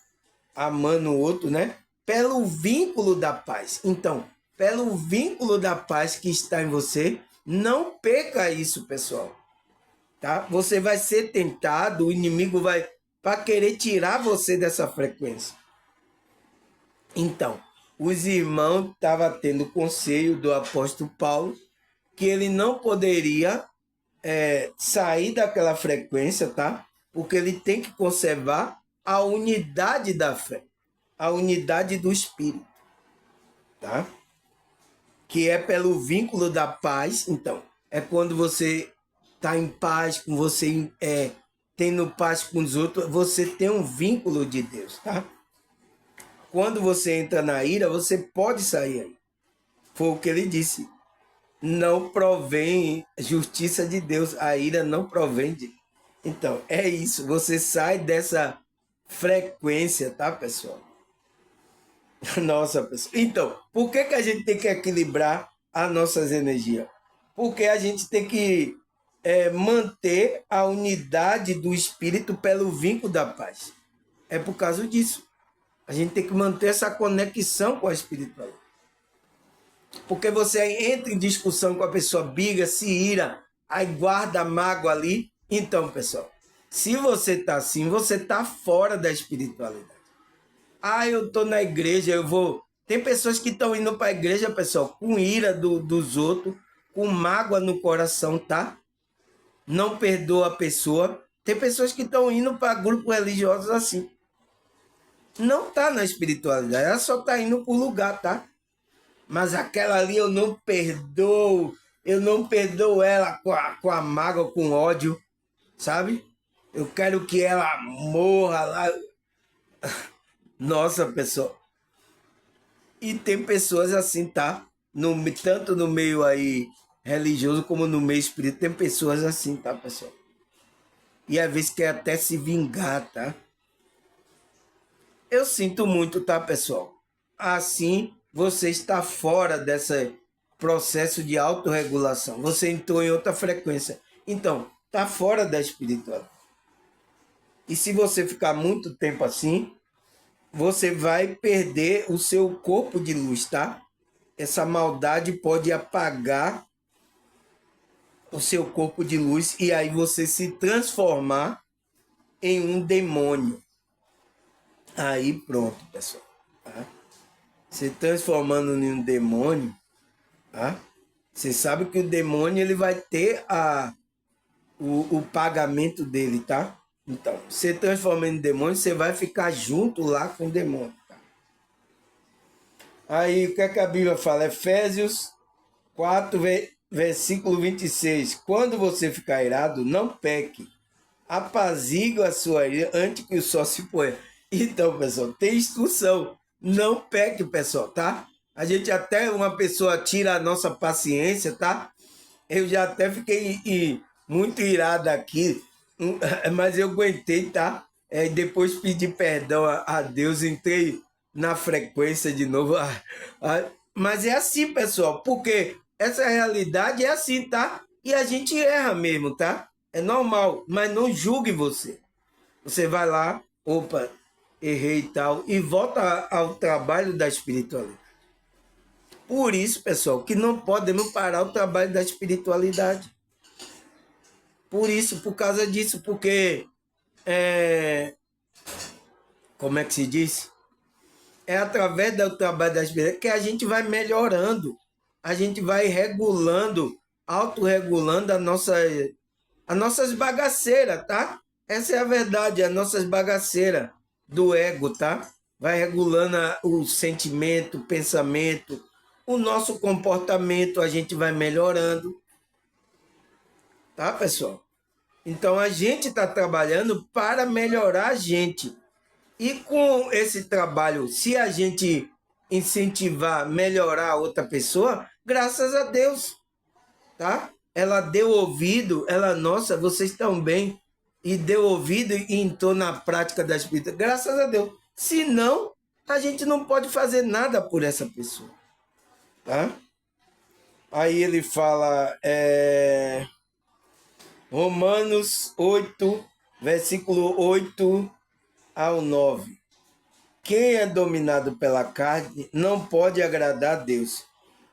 amando o outro, né? Pelo vínculo da paz. Então, pelo vínculo da paz que está em você, não perca isso, pessoal. Tá? Você vai ser tentado, o inimigo vai para querer tirar você dessa frequência. Então, os irmãos estavam tendo conselho do apóstolo Paulo que ele não poderia sair daquela frequência, tá? Porque ele tem que conservar a unidade da fé, a unidade do espírito, tá? Que é pelo vínculo da paz. Então, é quando você está em paz com você, tendo paz com os outros, você tem um vínculo de Deus, tá? Quando você entra na ira, você pode sair aí. Foi o que ele disse. Não provém justiça de Deus, a ira não provém de. Então, é isso, você sai dessa frequência, tá, pessoal? Nossa, pessoal. Então, por que a gente tem que equilibrar as nossas energias? Porque a gente tem que manter a unidade do espírito pelo vínculo da paz. É por causa disso. A gente tem que manter essa conexão com a espiritualidade. Porque você entra em discussão com a pessoa, briga, se ira, aí guarda a mágoa ali. Então, pessoal, se você está assim, você está fora da espiritualidade. Ah, eu estou na igreja, eu vou... Tem pessoas que estão indo para a igreja, pessoal, com ira dos outros, com mágoa no coração, tá? Não perdoa a pessoa. Tem pessoas que estão indo para grupos religiosos assim. Não está na espiritualidade, ela só está indo para o lugar, tá? Mas aquela ali eu não perdoo ela com a mágoa, com ódio, sabe? Eu quero que ela morra lá. Nossa, pessoal. E tem pessoas assim, tá? Tanto no meio aí religioso como no meio espiritual, tem pessoas assim, tá, pessoal? E às vezes quer até se vingar, tá? Eu sinto muito, tá, pessoal? Assim, você está fora desse processo de autorregulação. Você entrou em outra frequência. Então, está fora da espiritualidade. E se você ficar muito tempo assim, você vai perder o seu corpo de luz, tá? Essa maldade pode apagar o seu corpo de luz e aí você se transformar em um demônio. Aí pronto, pessoal. Tá? Se transformando em um demônio, tá? Você sabe que o demônio ele vai ter o pagamento dele, tá? Então, se transformando em demônio, você vai ficar junto lá com o demônio. Tá? Aí, o que, é que a Bíblia fala? Efésios 4, versículo 26. Quando você ficar irado, não peque. Apazigua a sua ira antes que o sol se ponha. Então, pessoal, tem instrução. Não peque, pessoal, tá? A gente até, uma pessoa tira a nossa paciência, tá? Eu já até fiquei muito irado aqui, mas eu aguentei, tá? Depois pedi perdão a Deus, entrei na frequência de novo. Mas é assim, pessoal, porque essa realidade é assim, tá? E a gente erra mesmo, tá? É normal, mas não julgue você. Você vai lá, opa, errei e tal, e volta ao trabalho da espiritualidade. Por isso, pessoal, que não podemos parar o trabalho da espiritualidade. Por isso, por causa disso, porque como é que se diz? É através do trabalho da espiritualidade que a gente vai melhorando, a gente vai regulando, autorregulando as nossas bagaceiras, tá? Essa é a verdade, as nossas bagaceiras do ego, tá? Vai regulando o sentimento, o pensamento, o nosso comportamento, a gente vai melhorando, tá, pessoal? Então a gente está trabalhando para melhorar a gente. E com esse trabalho, se a gente incentivar, melhorar a outra pessoa, graças a Deus, tá? Ela deu ouvido, ela, nossa, vocês estão bem, e deu ouvido e entrou na prática da espírita, graças a Deus. Se não, a gente não pode fazer nada por essa pessoa, tá? Aí ele fala, Romanos 8, versículo 8 ao 9. Quem é dominado pela carne não pode agradar a Deus.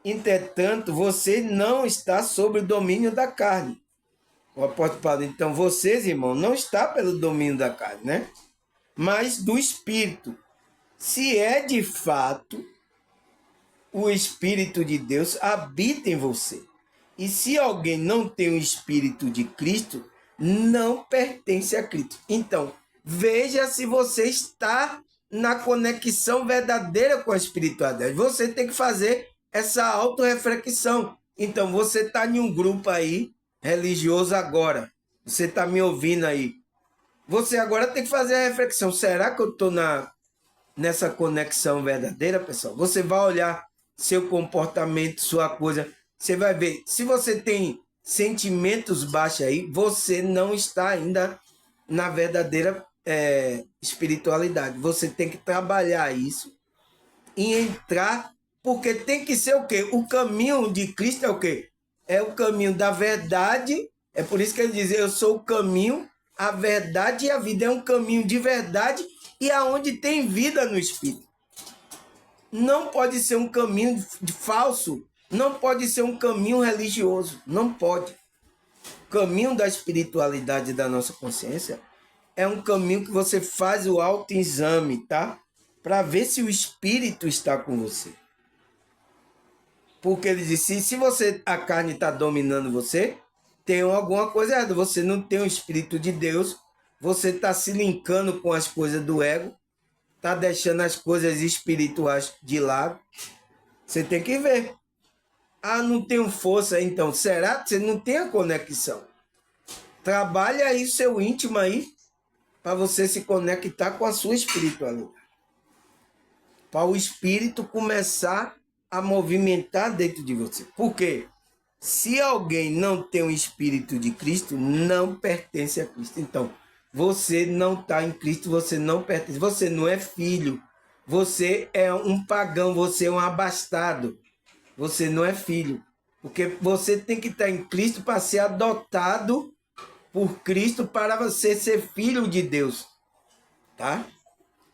Entretanto, você não está sob o domínio da carne. O apóstolo Paulo, então vocês, irmãos, não está pelo domínio da carne, né? Mas do Espírito. Se é de fato o Espírito de Deus habita em você. E se alguém não tem o Espírito de Cristo, não pertence a Cristo. Então, veja se você está na conexão verdadeira com a espiritualidade. Você tem que fazer essa autorreflexão. Então, você está em um grupo aí religioso agora. Você está me ouvindo aí. Você agora tem que fazer a reflexão. Será que eu estou nessa conexão verdadeira, pessoal? Você vai olhar seu comportamento, sua coisa. Você vai ver. Se você tem sentimentos baixos aí, você não está ainda na verdadeira espiritualidade. Você tem que trabalhar isso e entrar, porque tem que ser o quê? O caminho de Cristo é o quê? É o caminho da verdade. É por isso que ele diz, eu sou o caminho, a verdade e a vida. É um caminho de verdade e aonde tem vida no Espírito. Não pode ser um caminho falso, não pode ser um caminho religioso, não pode. O caminho da espiritualidade da nossa consciência é um caminho que você faz o autoexame, tá? Para ver se o Espírito está com você. Porque ele disse, se você, a carne está dominando você, tem alguma coisa errada. Você não tem o Espírito de Deus, você está se linkando com as coisas do ego, está deixando as coisas espirituais de lado. Você tem que ver. Ah, não tenho força, então. Será que você não tem a conexão? Trabalha aí o seu íntimo aí, para você se conectar com a sua espiritualidade. Para o espírito começar a movimentar dentro de você. Por quê? Se alguém não tem o Espírito de Cristo, não pertence a Cristo. Então, você não está em Cristo, você não pertence. Você não é filho. Você é um pagão, você é um abastado. Você não é filho. Porque você tem que estar em Cristo para ser adotado por Cristo para você ser filho de Deus. Tá?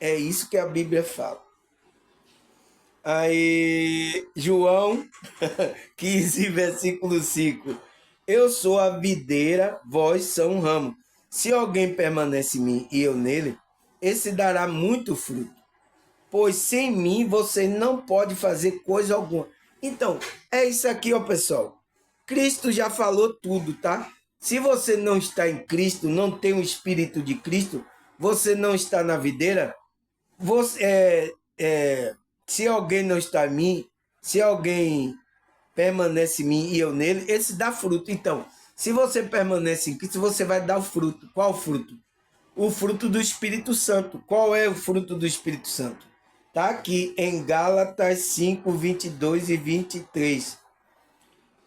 É isso que a Bíblia fala. Aí, João 15, versículo 5. Eu sou a videira, vós são um ramo. Se alguém permanece em mim e eu nele, esse dará muito fruto. Pois sem mim você não pode fazer coisa alguma. Então, é isso aqui, ó, pessoal. Cristo já falou tudo, tá? Se você não está em Cristo, não tem o Espírito de Cristo, você não está na videira, você, se alguém não está em mim, se alguém permanece em mim e eu nele, esse dá fruto. Então, se você permanece em Cristo, você vai dar o fruto. Qual fruto? O fruto do Espírito Santo. Qual é o fruto do Espírito Santo? Está aqui em Gálatas 5, 22 e 23.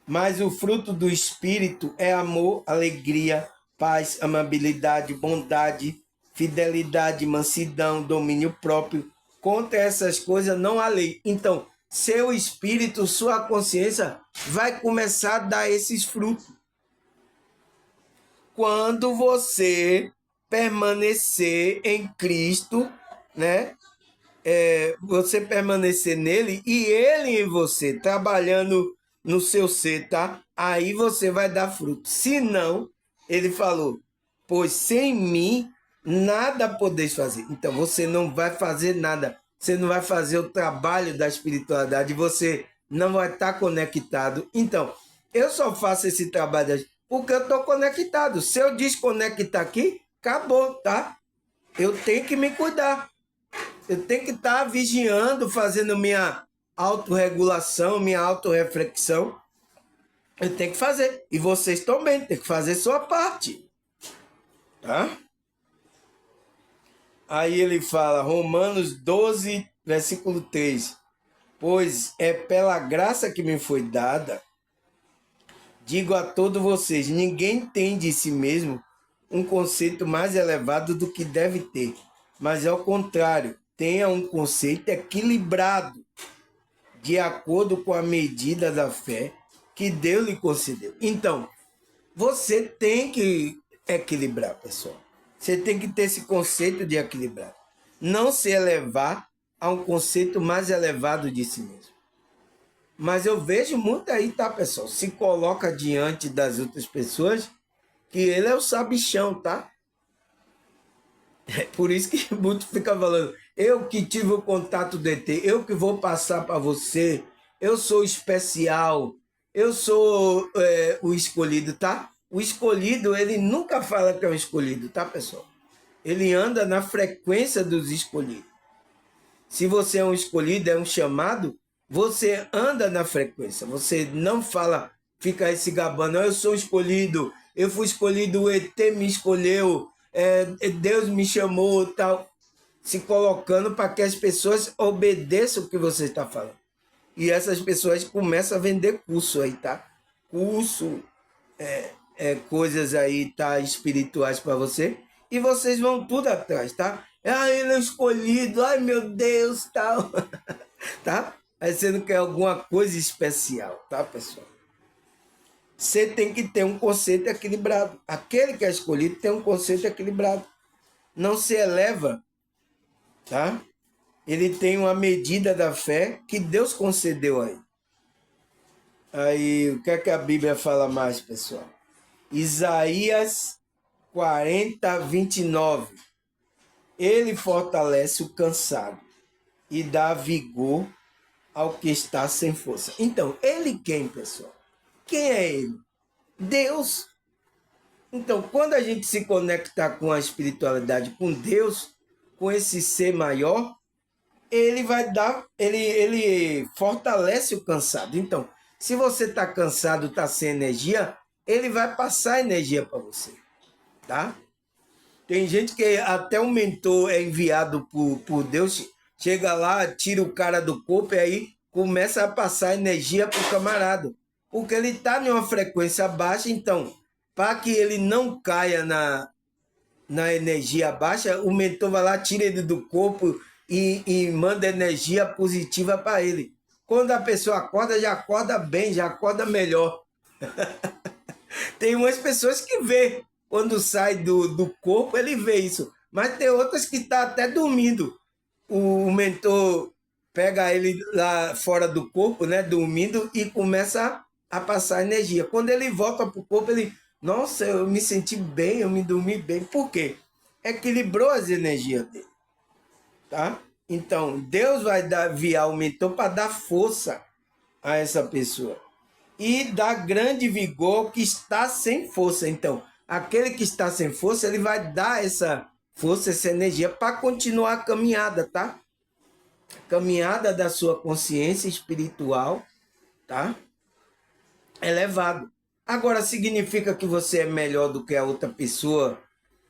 Mas o fruto do Espírito é amor, alegria, paz, amabilidade, bondade, fidelidade, mansidão, domínio próprio. Contra essas coisas não há lei. Então, seu espírito, sua consciência vai começar a dar esses frutos. Quando você permanecer em Cristo, né? Você permanecer nele e ele em você, trabalhando no seu ser, tá? Aí você vai dar fruto. Se não, ele falou, pois sem mim nada podeis fazer. Então você não vai fazer nada. Você não vai fazer o trabalho da espiritualidade. Você não vai estar conectado. Então, eu só faço esse trabalho porque eu estou conectado. Se eu desconectar aqui, acabou, tá? Eu tenho que me cuidar. Eu tenho que estar vigiando, fazendo minha autorregulação, minha autorreflexão. Eu tenho que fazer. E vocês também têm que fazer sua parte. Tá? Aí ele fala, Romanos 12, versículo 3. Pois é pela graça que me foi dada, digo a todos vocês, ninguém tem de si mesmo um conceito mais elevado do que deve ter, mas ao contrário, tenha um conceito equilibrado, de acordo com a medida da fé que Deus lhe concedeu. Então, você tem que equilibrar, pessoal. Você tem que ter esse conceito de equilibrar. Não se elevar a um conceito mais elevado de si mesmo. Mas eu vejo muito aí, tá, pessoal? Se coloca diante das outras pessoas que ele é o sabichão, tá? É por isso que muito fica falando, eu que tive o contato do ET, eu que vou passar para você, eu sou especial, eu sou o escolhido, tá? O escolhido, ele nunca fala que é um escolhido, tá, pessoal? Ele anda na frequência dos escolhidos. Se você é um escolhido, é um chamado, você anda na frequência. Você não fala, fica aí se gabando, eu sou escolhido, eu fui escolhido, o ET me escolheu, Deus me chamou, tal. Se colocando para que as pessoas obedeçam o que você está falando. E essas pessoas começam a vender curso aí, tá? Curso, coisas aí, tá? Espirituais para você. E vocês vão tudo atrás, tá? Ah, ele é escolhido, ai meu Deus, tal. Tá? Aí você não quer alguma coisa especial, tá, pessoal? Você tem que ter um conceito equilibrado. Aquele que é escolhido tem um conceito equilibrado. Não se eleva, tá? Ele tem uma medida da fé que Deus concedeu aí. Aí, o que é que a Bíblia fala mais, pessoal? Isaías 40, 29. Ele fortalece o cansado e dá vigor ao que está sem força. Então, ele quem, pessoal? Quem é ele? Deus. Então, quando a gente se conecta com a espiritualidade, com Deus, com esse ser maior, ele vai dar, ele fortalece o cansado. Então, se você está cansado, está sem energia, ele vai passar energia para você, tá? Tem gente que até um mentor é enviado por Deus, chega lá, tira o cara do corpo e aí começa a passar energia para o camarada. Porque ele está em uma frequência baixa, então, para que ele não caia na energia baixa, o mentor vai lá, tira ele do corpo e manda energia positiva para ele. Quando a pessoa acorda, já acorda bem, já acorda melhor. Tem umas pessoas que vê, quando sai do corpo, ele vê isso. Mas tem outras que estão até dormindo. O mentor pega ele lá fora do corpo, né, dormindo, e começa a passar energia. Quando ele volta para o corpo, ele, nossa, eu me senti bem, eu me dormi bem. Por quê? Equilibrou as energias dele, tá? Então, Deus vai enviar o mentor para dar força a essa pessoa e dar grande vigor que está sem força. Então, aquele que está sem força, ele vai dar essa força, essa energia para continuar a caminhada, tá? Caminhada da sua consciência espiritual, tá? Elevado. Agora, significa que você é melhor do que a outra pessoa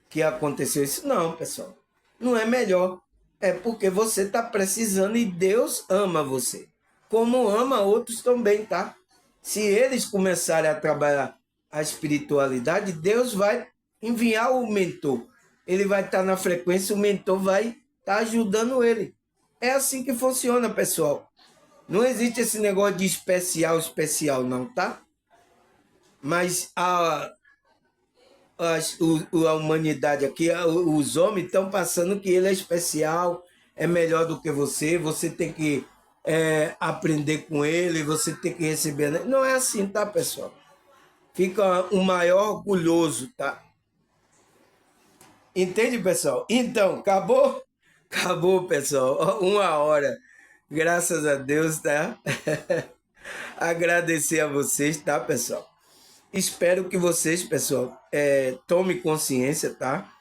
que aconteceu isso? Não, pessoal. Não é melhor. É porque você está precisando e Deus ama você. Como ama outros também, tá? Se eles começarem a trabalhar a espiritualidade, Deus vai enviar o mentor. Ele vai estar na frequência, o mentor vai estar ajudando ele. É assim que funciona, pessoal. Não existe esse negócio de especial, especial, não, tá? Mas a humanidade aqui, os homens estão passando que ele é especial, é melhor do que você tem que aprender com ele, você tem que receber. Não é assim, tá, pessoal? Fica o maior orgulhoso, tá? Entende, pessoal? Então, acabou? Acabou, pessoal. 1 hora. Graças a Deus, tá? Agradecer a vocês, tá, pessoal? Espero que vocês, pessoal, tomem consciência, tá?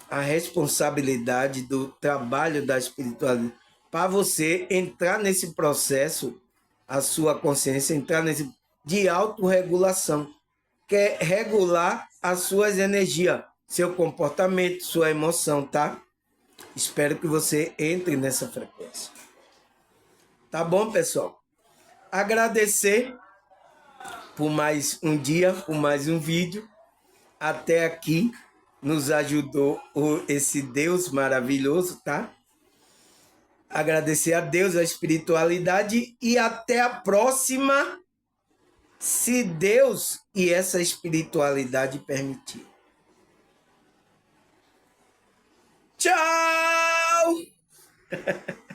A responsabilidade do trabalho da espiritualidade para você entrar nesse processo, a sua consciência entrar nesse de autorregulação, que é regular as suas energias, seu comportamento, sua emoção, tá? Espero que você entre nessa frequência. Tá bom, pessoal? Agradecer por mais um dia, por mais um vídeo. Até aqui nos ajudou esse Deus maravilhoso, tá? Agradecer a Deus, a espiritualidade e até a próxima, se Deus e essa espiritualidade permitir. Tchau!